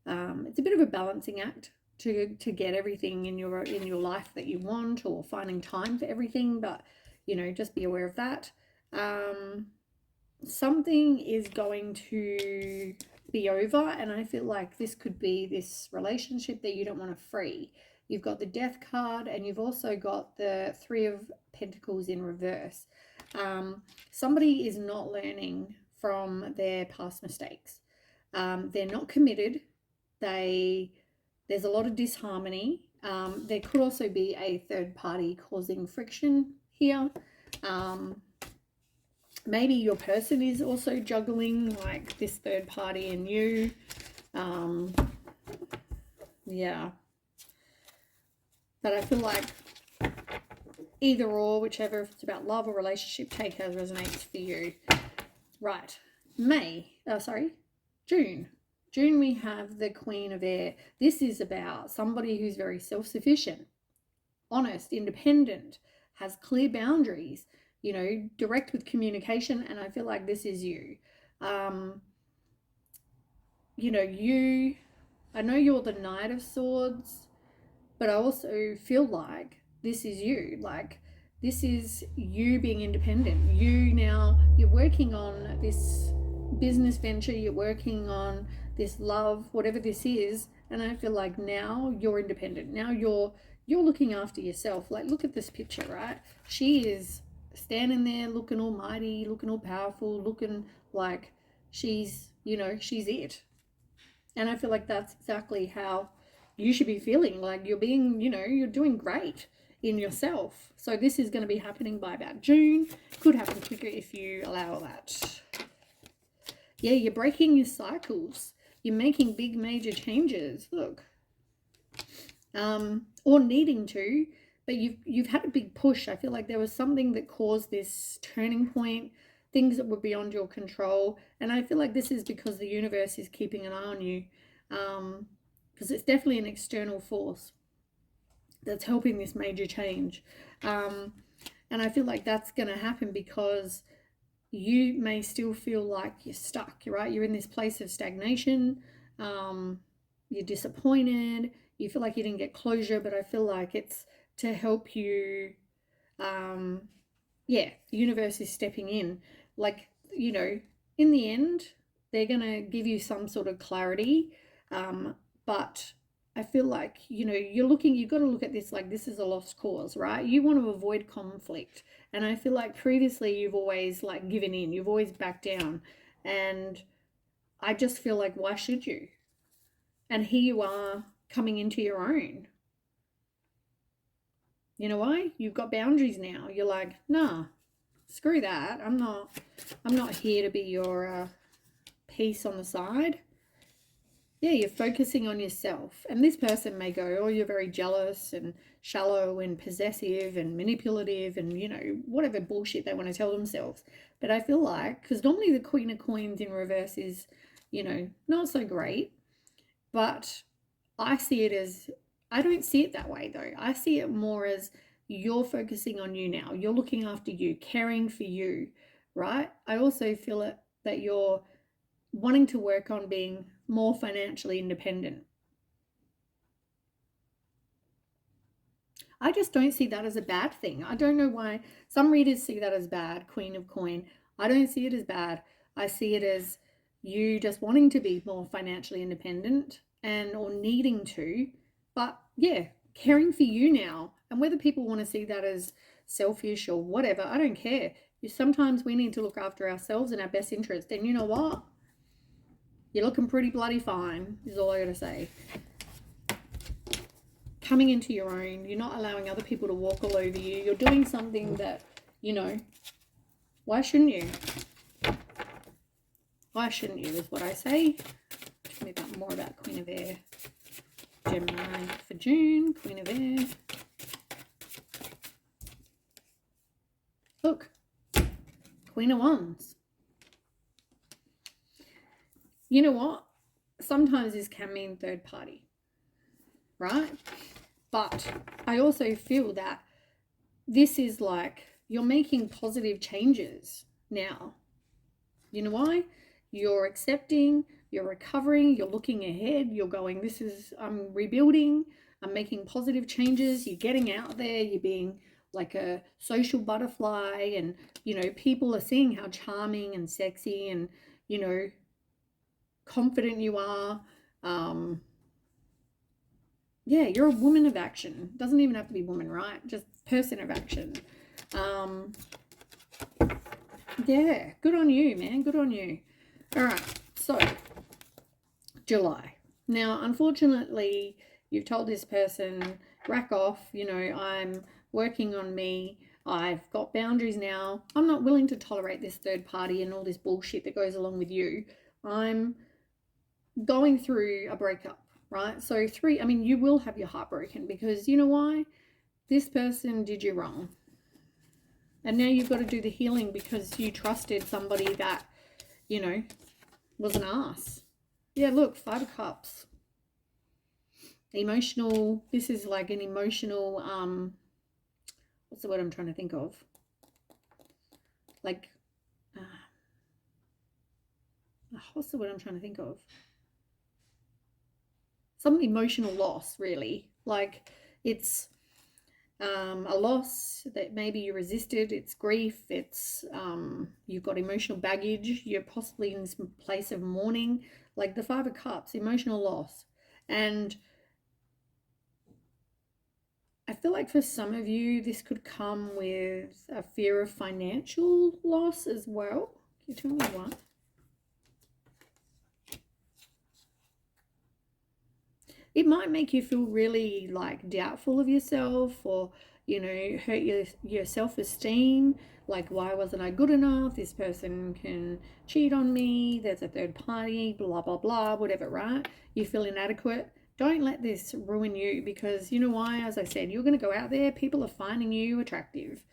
it's a bit of a balancing act to get everything in your life that you want, or finding time for everything. But just be aware of that. Something is going to be over, and I feel like this could be this relationship that you don't want to free. You've got the Death card, and you've also got the Three of Pentacles in reverse. Somebody is not learning from their past mistakes. They're not committed. There's a lot of disharmony. There could also be a third party causing friction here. Maybe your person is also juggling like this third party and you. Yeah. But I feel like either or, whichever, if it's about love or relationship, take as resonates for you. Right. June. June, we have the Queen of Air. This is about somebody who's very self-sufficient, honest, independent, has clear boundaries, direct with communication, and I feel like this is you. I know you're the Knight of Swords, but I also feel like this is you. Like, this is you being independent. You're working on this business venture, you're working on this love, whatever this is, and I feel like now you're independent. Now you're looking after yourself. Like, look at this picture, right? She is standing there looking all mighty, looking all powerful, looking like she's it. And I feel like that's exactly how you should be feeling. Like, you're being, you're doing great in yourself. So this is going to be happening by about June. Could happen quicker if you allow that. Yeah, you're breaking your cycles. You're making big major changes. Look. Or needing to, but you've had a big push. I feel like there was something that caused this turning point, things that were beyond your control, and I feel like this is because the universe is keeping an eye on you, because it's definitely an external force that's helping this major change, and I feel like that's going to happen because you may still feel like you're stuck, right? You're in this place of stagnation. You're disappointed. You feel like you didn't get closure, but I feel like it's to help you. The universe is stepping in. Like, in the end, they're going to give you some sort of clarity. But I feel like, you've got to look at this like this is a lost cause, right? You want to avoid conflict. And I feel like previously you've always like given in, you've always backed down. And I just feel like, why should you? And here you are coming into your own. You know why? You've got boundaries now. You're like, nah, screw that. I'm not here to be your piece on the side. Yeah, you're focusing on yourself. And this person may go, oh, you're very jealous and shallow and possessive and manipulative and, whatever bullshit they want to tell themselves. But I feel like, because normally the Queen of Coins in reverse is, not so great. But I don't see it that way though. I see it more as you're focusing on you now. You're looking after you, caring for you, right? I also feel it that you're wanting to work on being more financially independent. I just don't see that as a bad thing. I don't know why some readers see that as bad, Queen of Coin. I don't see it as bad. I see it as you just wanting to be more financially independent or needing to, but yeah, caring for you now. And whether people want to see that as selfish or whatever, I don't care. Sometimes we need to look after ourselves and our best interest. And you know what? You're looking pretty bloody fine, is all I gotta say. Coming into your own, you're not allowing other people to walk all over you. You're doing something that, why shouldn't you? Why shouldn't you is what I say. Tell me more about Queen of Air. Gemini for June, Queen of Air. Look, Queen of Wands. You know what? Sometimes this can mean third party, right? But I also feel that this is like you're making positive changes now. You know why? You're accepting, you're recovering, you're looking ahead, you're going, I'm rebuilding, I'm making positive changes, you're getting out there, you're being like a social butterfly, and, people are seeing how charming and sexy and, confident you are. Yeah, you're a woman of action. Doesn't even have to be woman, right? Just person of action. Yeah, good on you, man. Good on you. All right, so July. Now, unfortunately, you've told this person, rack off, I'm working on me. I've got boundaries now. I'm not willing to tolerate this third party and all this bullshit that goes along with you. I'm going through a breakup, right? So you will have your heart broken because you know why? This person did you wrong. And now you've got to do the healing because you trusted somebody that, was an ass. Yeah, look, 5 of Cups. Emotional, this is like an emotional, what's the word I'm trying to think of? Like, what's the word I'm trying to think of? Some emotional loss, really. Like, it's a loss that maybe you resisted. It's grief. It's you've got emotional baggage. You're possibly in some place of mourning. Like the 5 of Cups, emotional loss. And I feel like for some of you, this could come with a fear of financial loss as well. Can you tell me why? It might make you feel really like doubtful of yourself, or hurt your self-esteem. Like, why wasn't I good enough? This person can cheat on me. There's a third party, blah blah blah, whatever, right? You feel inadequate. Don't let this ruin you, because you know why? As I said, you're going to go out there, people are finding you attractive,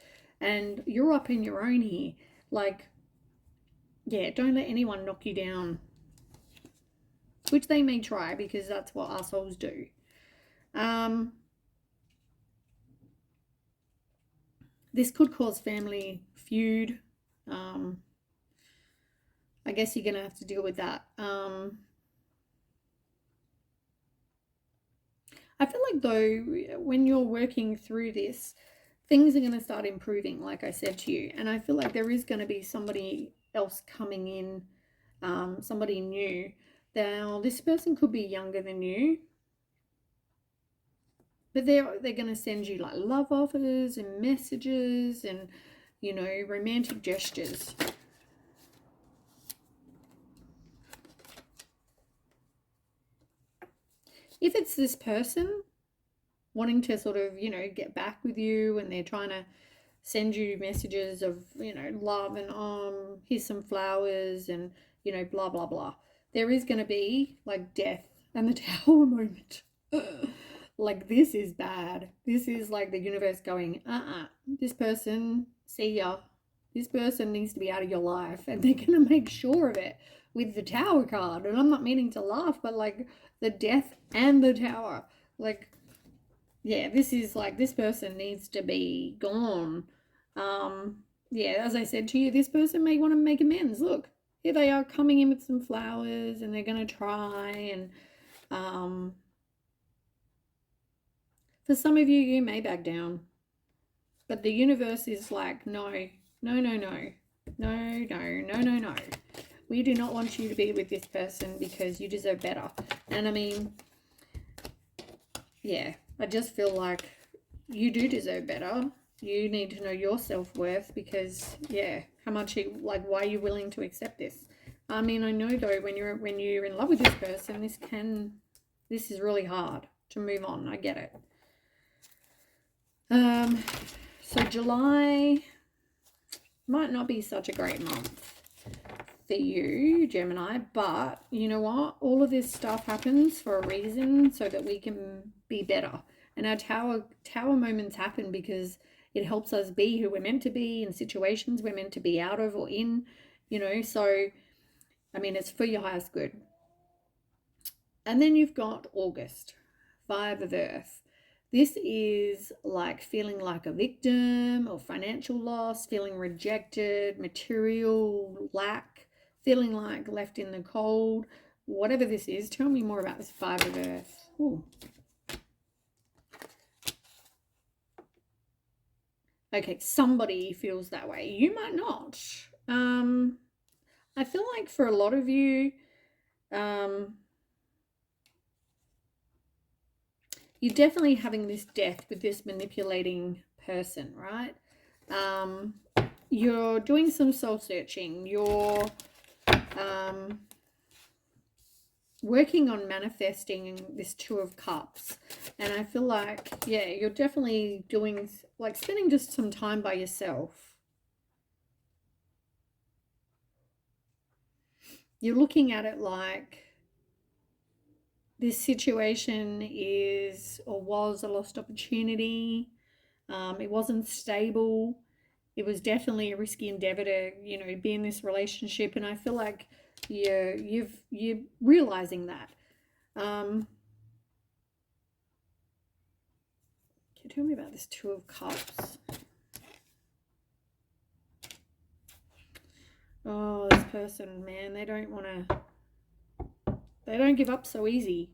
and you're up in your own here. Like, yeah, don't let anyone knock you down, which they may try, because that's what assholes do. This could cause family feud. I guess you're going to have to deal with that. I feel like, though, when you're working through this, things are going to start improving, like I said to you. And I feel like there is going to be somebody else coming in, somebody new. Now, this person could be younger than you, but they're going to send you like love offers and messages and, romantic gestures. If it's this person wanting to sort of, get back with you, and they're trying to send you messages of, love and here's some flowers and, blah, blah, blah. There is going to be like death and the Tower moment. Like, this is bad. This is like the universe going, this person, see ya. This person needs to be out of your life, and they're going to make sure of it with the Tower card. And I'm not meaning to laugh, but like the death and the Tower. Like, yeah, this is like, this person needs to be gone. Yeah, as I said to you, this person may want to make amends. Look, here they are coming in with some flowers, and they're going to try. And for some of you, you may back down. But the universe is like, no, no, no, no, no, no, no, no, no. We do not want you to be with this person because you deserve better. And I mean, yeah, I just feel like you do deserve better. You need to know your self-worth, because, yeah, why are you willing to accept this? I mean, I know, though, when you're in love with this person, this is really hard to move on. I get it. So July might not be such a great month for you, Gemini, but you know what? All of this stuff happens for a reason, so that we can be better. And our tower moments happen because it helps us be who we're meant to be in situations we're meant to be out of or in, so I mean, it's for your highest good. And then you've got August, 5 of Earth. This is like feeling like a victim or financial loss, feeling rejected, material lack, feeling like left in the cold. Whatever this is, tell me more about this Five of Earth. Ooh. Okay, somebody feels that way. You might not. I feel like for a lot of you, you're definitely having this death with this manipulating person, right? You're doing some soul searching. You're working on manifesting this Two of Cups. And I feel like, yeah, you're definitely doing, like, spending just some time by yourself. You're looking at it like this situation is or was a lost opportunity. It wasn't stable. It was definitely a risky endeavor to, be in this relationship. And I feel like you're realizing that. Can you tell me about this Two of Cups? Oh, this person, man, they don't give up so easy.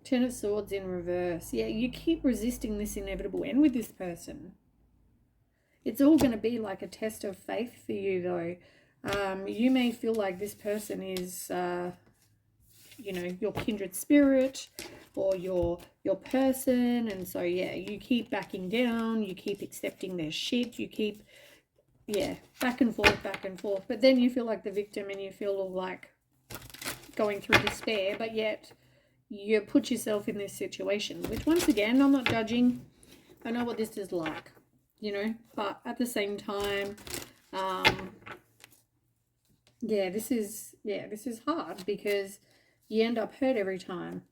Ten of Swords in reverse. Yeah, you keep resisting this inevitable end with this person. It's all going to be like a test of faith for you, though. You may feel like this person is, your kindred spirit or your person. And so, yeah, you keep backing down. You keep accepting their shit. You keep, back and forth, back and forth. But then you feel like the victim and you feel like going through despair. But yet you put yourself in this situation, which once again, I'm not judging. I know what this is like, but at the same time, this is hard because you end up hurt every time.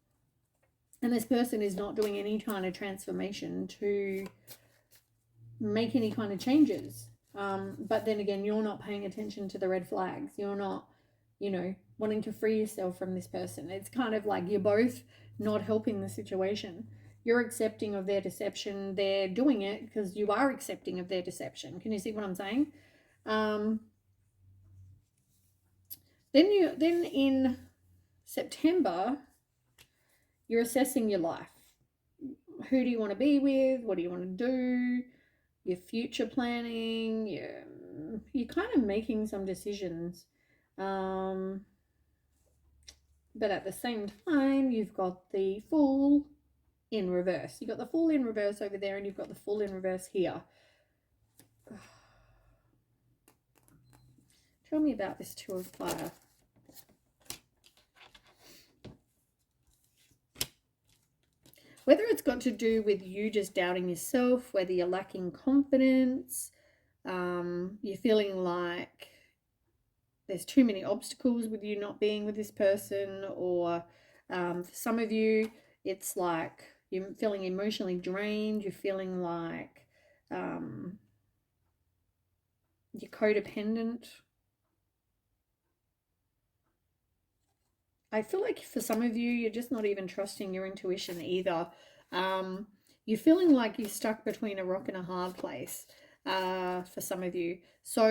And this person is not doing any kind of transformation to make any kind of changes. But then again, you're not paying attention to the red flags. You're not, wanting to free yourself from this person. It's kind of like you're both not helping the situation. You're accepting of their deception. They're doing it because you are accepting of their deception. Can you see what I'm saying? Then in September, you're assessing your life. Who do you want to be with? What do you want to do? Your future planning. You're kind of making some decisions. But at the same time, you've got the Fool in reverse. You've got the Fool in reverse over there, and you've got the Fool in reverse here. Tell me about this Two of Fire. Whether it's got to do with you just doubting yourself, whether you're lacking confidence, you're feeling like there's too many obstacles with you not being with this person, or for some of you, it's like you're feeling emotionally drained, you're feeling like you're codependent. I feel like for some of you, you're just not even trusting your intuition either. You're feeling like you're stuck between a rock and a hard place for some of you. So,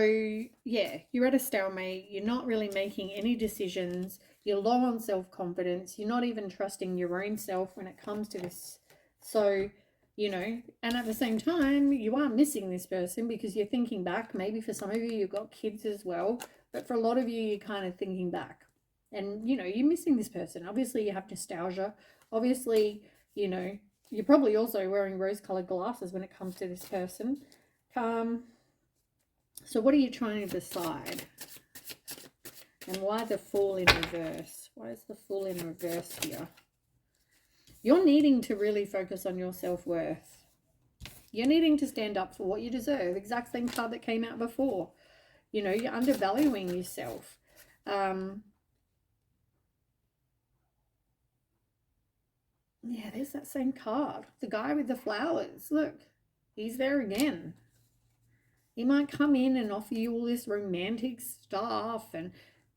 yeah, you're at a stalemate. You're not really making any decisions. You're low on self-confidence. You're not even trusting your own self when it comes to this. So, and at the same time, you are missing this person because you're thinking back. Maybe for some of you, you've got kids as well. But for a lot of you, you're kind of thinking back. And, you're missing this person. Obviously, you have nostalgia. Obviously, you're probably also wearing rose-colored glasses when it comes to this person. So what are you trying to decide? And why the Fool in reverse? Why is the Fool in reverse here? You're needing to really focus on your self-worth. You're needing to stand up for what you deserve. Exact same card that came out before. You're undervaluing yourself. Yeah, there's that same card. The guy with the flowers. Look, he's there again. He might come in and offer you all this romantic stuff and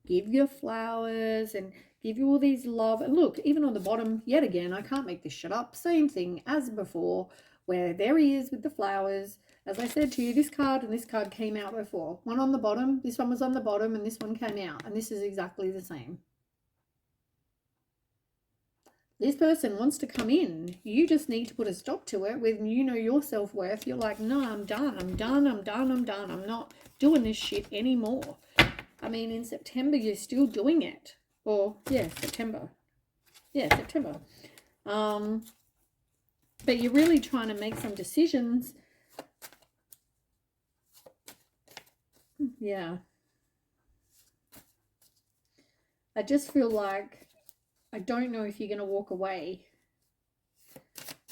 give you flowers and give you all these love. And look, even on the bottom, yet again, I can't make this shit up. Same thing as before, where there he is with the flowers. As I said to you, this card and this card came out before. One on the bottom, this one was on the bottom, and this one came out. And this is exactly the same. This person wants to come in. You just need to put a stop to it when you know your self-worth. You're like, no, I'm done. I'm done. I'm done. I'm done. I'm not doing this shit anymore. I mean, in September, you're still doing it. Or, yeah, September. Yeah, September. But you're really trying to make some decisions. Yeah. I just feel like I don't know if you're going to walk away.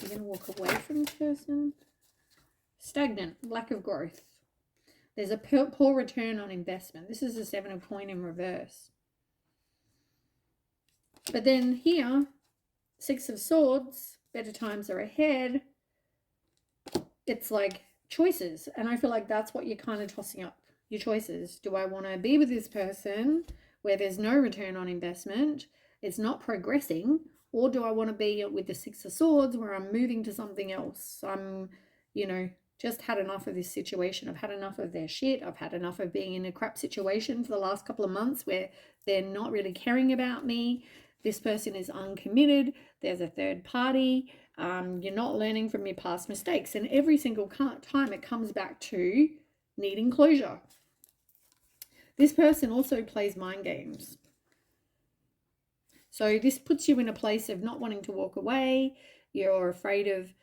You're going to walk away from the person. Stagnant, lack of growth. There's a poor return on investment. This is the 7 of coin in reverse. But then here, 6 of swords, better times are ahead. It's like choices. And I feel like that's what you're kind of tossing up. Your choices. Do I want to be with this person where there's no return on investment? It's not progressing. Or do I want to be with the 6 of swords where I'm moving to something else? I'm, you know, just had enough of this situation. I've had enough of their shit. I've had enough of being in a crap situation for the last couple of months where they're not really caring about me. This person is uncommitted. There's a third party. You're not learning from your past mistakes. And every single time it comes back to needing closure. This person also plays mind games. So this puts you in a place of not wanting to walk away. You're afraid of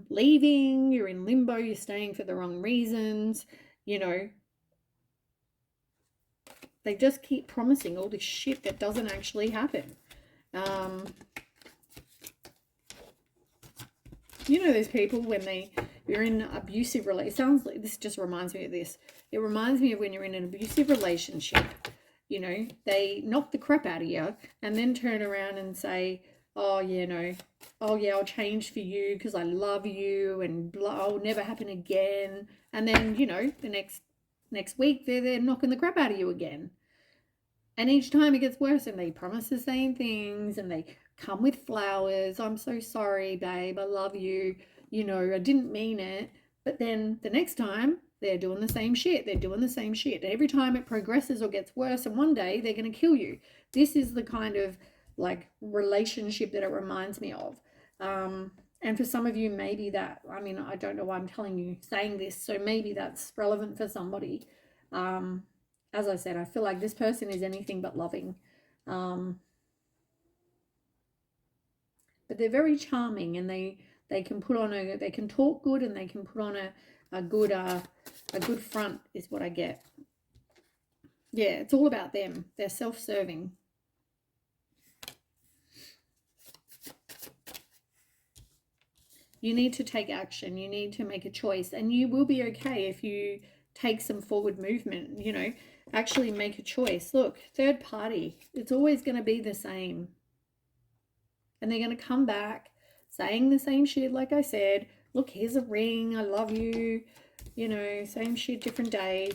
leaving. You're in limbo. You're staying for the wrong reasons. You know, they just keep promising all this shit that doesn't actually happen. You know those people when you're in an abusive relationship. It sounds like this just reminds me of this. It reminds me of when you're in an abusive relationship. You know, they knock the crap out of you and then turn around and say, oh, you know, oh, yeah, I'll change for you because I love you and blah, it'll never happen again. And then, you know, the next week they're knocking the crap out of you again. And each time it gets worse and they promise the same things and they come with flowers. I'm so sorry, babe. I love you. You know, I didn't mean it. But then the next time they're doing the same shit. They're doing the same shit. Every time it progresses or gets worse, and one day they're going to kill you. This is the kind of like relationship that it reminds me of. And for some of you, maybe that, I mean, I don't know why I'm saying this, so maybe that's relevant for somebody. As I said, I feel like this person is anything but loving. But they're very charming, and they can put on they can talk good, and they can put on a good front is what I get. Yeah, it's all about them. They're self-serving. You need to take action. You need to make a choice, and you will be okay if you take some forward movement, you know, actually make a choice. Look, third party, it's always going to be the same. And they're going to come back saying the same shit like I said. Look, here's a ring. I love you. You know, same shit, different day.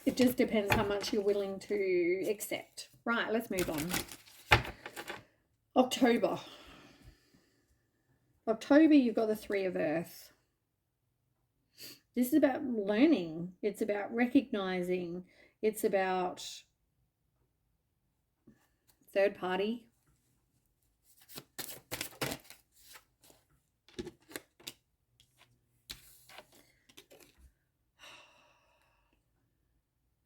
It just depends how much you're willing to accept. Right, let's move on. October. October, you've got the 3 of Earth. This is about learning. It's about recognizing. It's about third party.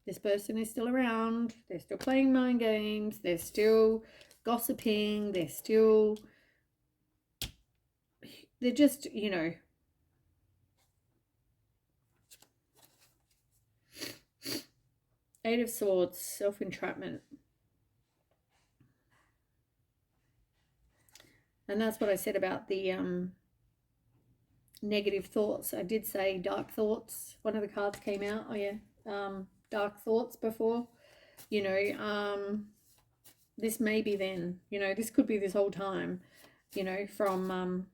This person is still around. They're still playing mind games. They're still gossiping. They're just, you know. Eight of Swords, self-entrapment. And that's what I said about the negative thoughts. I did say dark thoughts. One of the cards came out. Oh, yeah. Dark thoughts before. You know, this may be then. You know, this could be this whole time. You know, from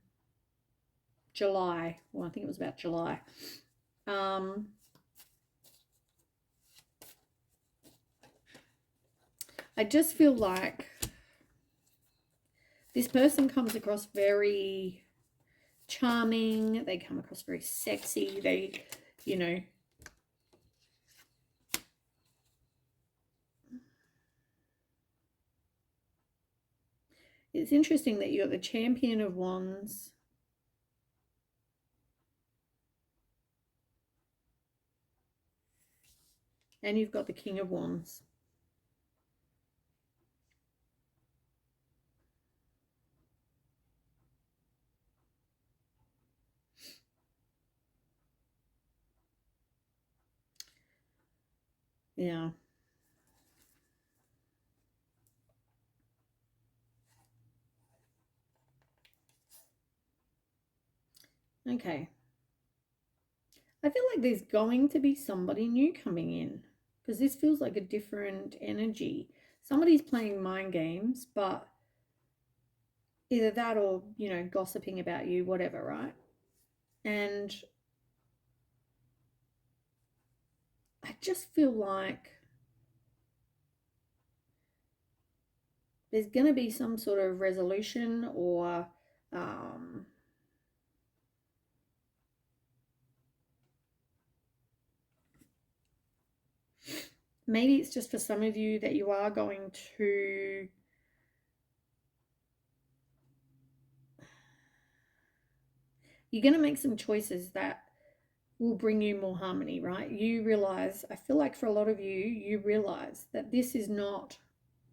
July. Well, I think it was about July. I just feel like this person comes across very charming. They come across very sexy. They, you know, it's interesting that you got the Champion of Wands. And you've got the King of Wands. Yeah. Okay. I feel like there's going to be somebody new coming in because this feels like a different energy. Somebody's playing mind games, but either that or, you know, gossiping about you, whatever, right? And I just feel like there's going to be some sort of resolution or maybe it's just for some of you that you are going to you're going to make some choices that will bring you more harmony, right? You realize, I feel like for a lot of you, you realize that this is not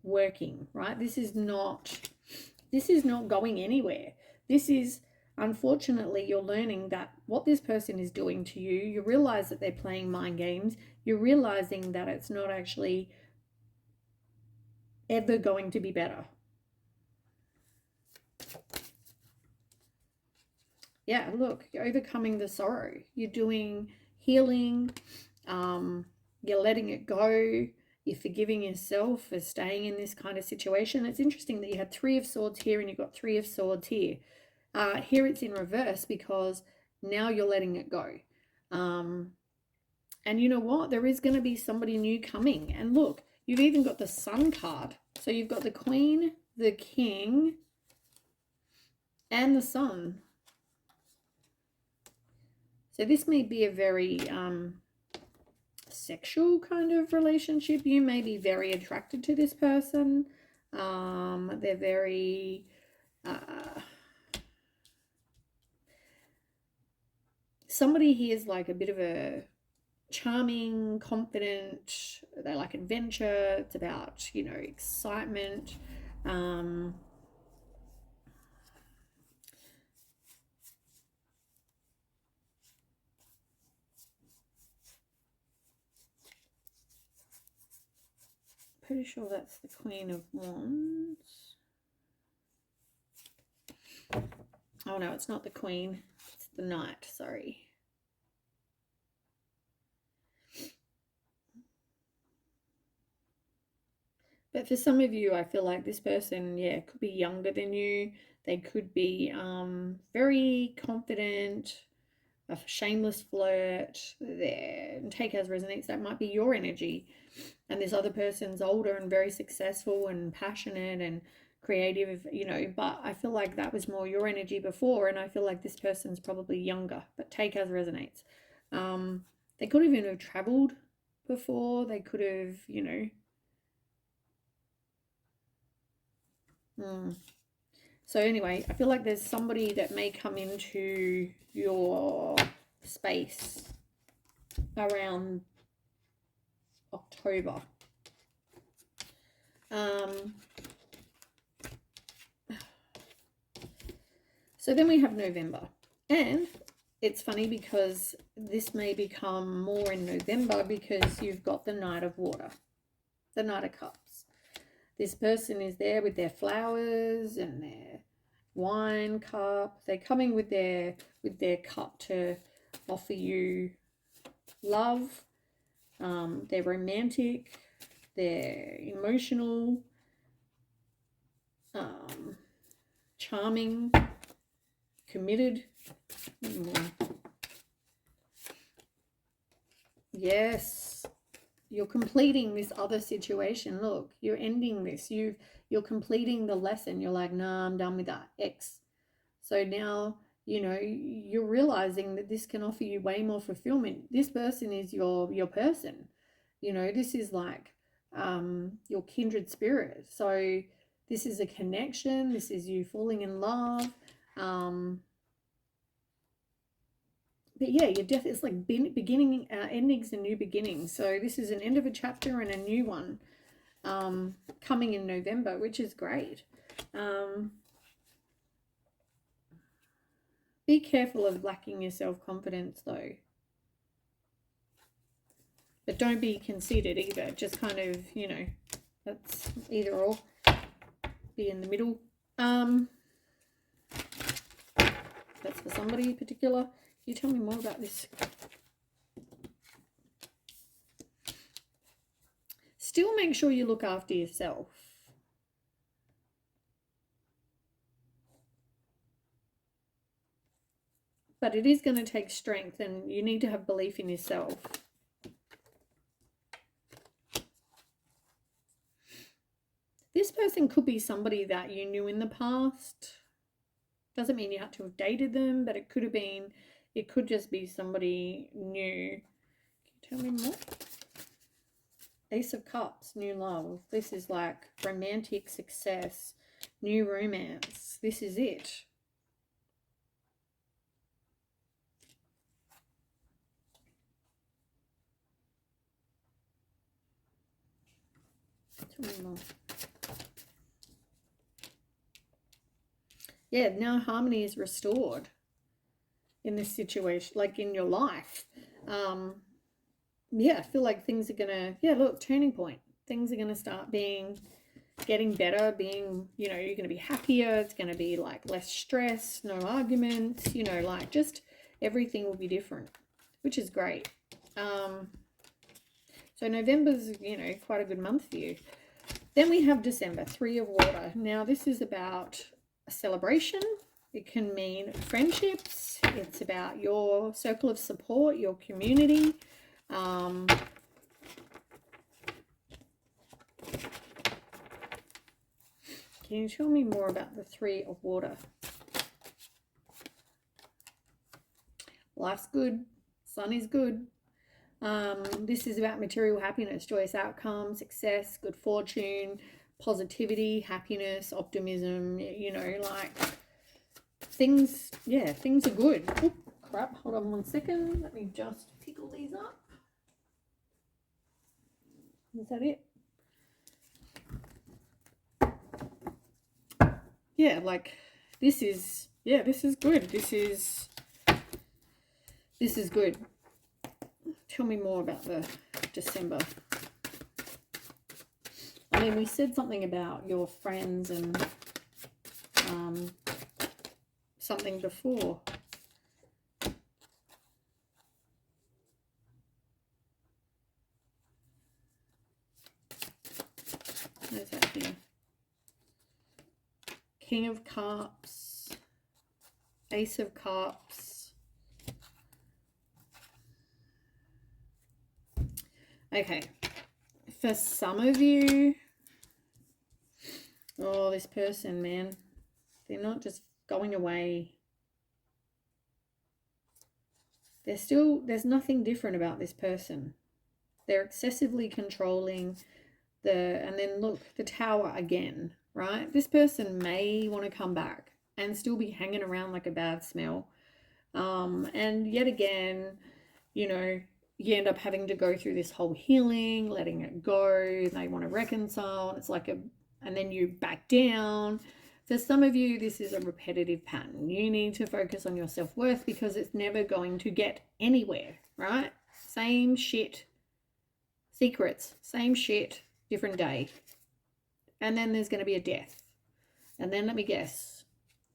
working, right? This is not going anywhere. This is, unfortunately, you're learning that what this person is doing to you, you realize that they're playing mind games. You're realizing that it's not actually ever going to be better. Yeah, look, you're overcoming the sorrow. You're doing healing. You're letting it go. You're forgiving yourself for staying in this kind of situation. It's interesting that you had 3 of Swords here and you've got 3 of Swords here. Here it's in reverse because now you're letting it go. And you know what? There is going to be somebody new coming. And look, you've even got the Sun card. So you've got the Queen, the King, and the Sun. So this may be a very sexual kind of relationship. You may be very attracted to this person. They're very somebody here is like a bit of a charming, confident. They like adventure. It's about, you know, excitement. Pretty sure that's the Queen of Wands. Oh no, it's not the Queen. It's the Knight, sorry. But for some of you, I feel like this person, yeah, could be younger than you. They could be very confident, a shameless flirt there. And take as resonates, that might be your energy. And this other person's older and very successful and passionate and creative, you know, but I feel like that was more your energy before, and I feel like this person's probably younger, but take as resonates. They could even have traveled before. They could have, you know, So anyway, I feel like there's somebody that may come into your space around October. So then we have November. And it's funny because this may become more in November because you've got the Knight of Water, the Knight of Cups. This person is there with their flowers and their wine cup. They're coming with their cup to offer you love. They're romantic. They're emotional. Charming. Committed. Yes. you're completing this other situation. Look, you're ending this. You're completing the lesson. You're like, nah, I'm done with that. X. So now, you know, you're realizing that this can offer you way more fulfillment. This person is your person. You know, this is like your kindred spirit. So this is a connection. This is you falling in love. But yeah, you're definitely, it's like beginning, endings and new beginnings. So this is an end of a chapter and a new one coming in November, which is great. Be careful of lacking your self-confidence though. But don't be conceited either. Just kind of, you know, that's either or. Be in the middle. That's for somebody particular. Can you tell me more about this? Still make sure you look after yourself. But it is going to take strength, and you need to have belief in yourself. This person could be somebody that you knew in the past. Doesn't mean you have to have dated them, but it could have been, it could just be somebody new. Can you tell me more? Ace of Cups, new love. This is like romantic success, new romance. This is it. Tell me more. Yeah, now harmony is restored in this situation, like in your life. Yeah, I feel like things are gonna, yeah, look, turning point. Things are gonna start getting better, being, you know, you're gonna be happier. It's gonna be like less stress, no arguments, you know, like just everything will be different, which is great. So November's, you know, quite a good month for you. Then we have December, 3 of Water. Now this is about a celebration. It can mean friendships. It's about your circle of support, your community. Can you tell me more about the 3 of Water? Life's good. Sun is good. This is about material happiness, joyous outcomes, success, good fortune, positivity, happiness, optimism, you know, like things, yeah, things are good. Oh, crap, hold on 1 second. Let me just pick all these up. Is that it? Yeah, like this is, yeah, this is good. This is good. Tell me more about the December. I mean, we said something about your friends and something before. Where's that here? King of Cups, Ace of Cups. Okay, for some of you, oh, this person, man, they're not just going away. There's nothing different about this person. They're excessively controlling. And then look, the Tower again, right? This person may want to come back and still be hanging around like a bad smell. And yet again, you know, you end up having to go through this whole healing, letting it go. They want to reconcile. It's like and then you back down. For some of you, this is a repetitive pattern. You need to focus on your self-worth because it's never going to get anywhere, right? Same shit. Secrets, same shit, different day. And then there's going to be a death. And then let me guess.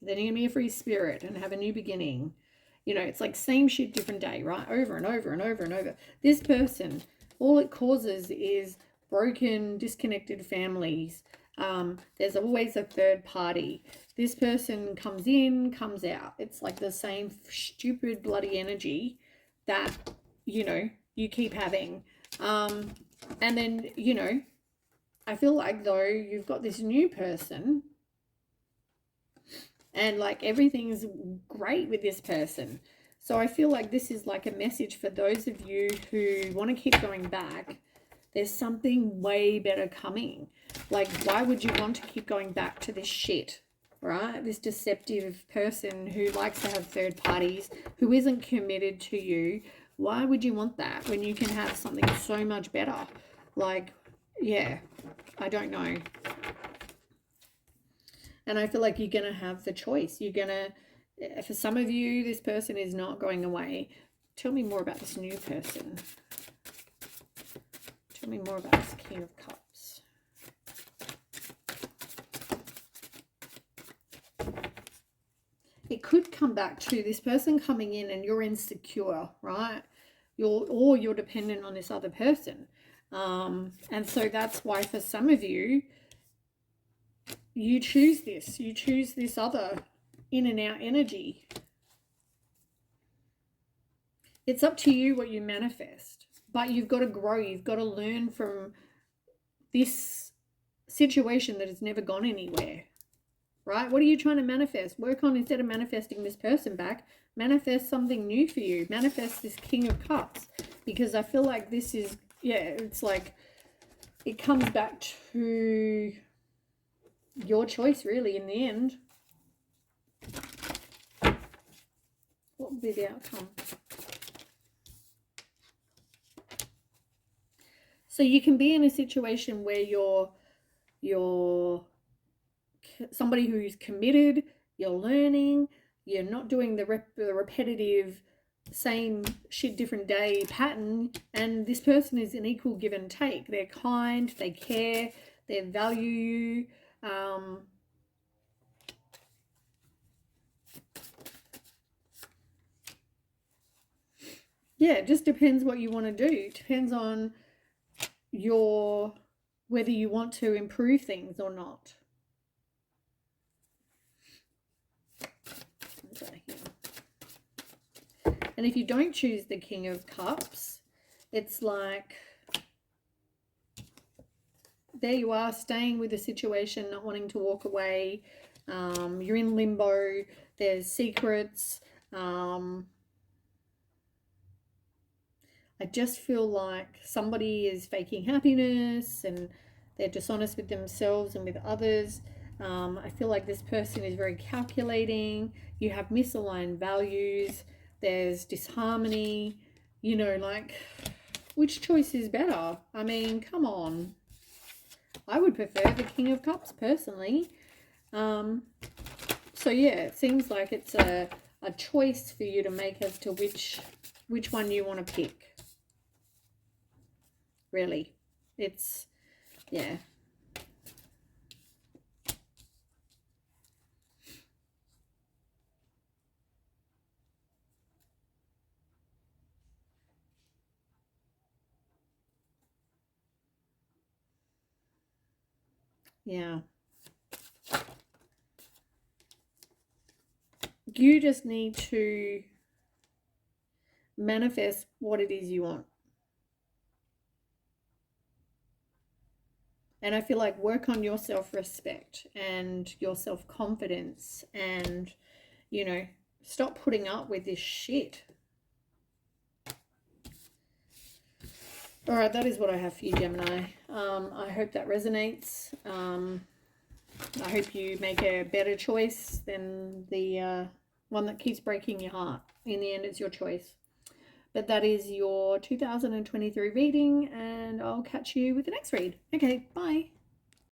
Then you're going to be a free spirit and have a new beginning. You know, it's like same shit, different day, right? Over and over and over and over. This person, all it causes is broken, disconnected families. There's always a third party. This person comes in, comes out. It's like the same stupid bloody energy that, you know, you keep having. And then, you know, I feel like though you've got this new person and like everything's great with this person. So I feel like this is like a message for those of you who want to keep going back. There's something way better coming. Like, why would you want to keep going back to this shit, right? This deceptive person who likes to have third parties, who isn't committed to you. Why would you want that when you can have something so much better? Like, yeah, I don't know. And I feel like you're going to have the choice. You're going to, for some of you, this person is not going away. Tell me more about this new person. Tell me more about this King of Cups. It could come back to this person coming in and you're insecure, right? You're dependent on this other person. And so that's why for some of you, you choose this. You choose this other in and out energy. It's up to you what you manifest. But you've got to grow. You've got to learn from this situation that has never gone anywhere. Right? What are you trying to manifest? Work on, instead of manifesting this person back, manifest something new for you. Manifest this King of Cups. Because I feel like this is, yeah, it's like it comes back to your choice, really, in the end. What will be the outcome? So you can be in a situation where you're somebody who's committed, you're learning, you're not doing the repetitive same shit different day pattern, and this person is an equal give and take. They're kind, they care, they value you. Yeah, it just depends what you want to do. It depends on whether you want to improve things or not. And if you don't choose the King of Cups, it's like, there you are, staying with the situation, not wanting to walk away. You're in limbo. There's secrets. I just feel like somebody is faking happiness and they're dishonest with themselves and with others. I feel like this person is very calculating. You have misaligned values. There's disharmony. You know, like, which choice is better? I mean, come on. I would prefer the King of Cups personally. So yeah, it seems like it's a choice for you to make as to which one you want to pick. Really. It's, yeah. Yeah. You just need to manifest what it is you want. And I feel like work on your self-respect and your self-confidence and, you know, stop putting up with this shit. All right, that is what I have for you, Gemini. I hope that resonates. I hope you make a better choice than the one that keeps breaking your heart. In the end, it's your choice. But that is your 2023 reading, and I'll catch you with the next read. Okay, bye.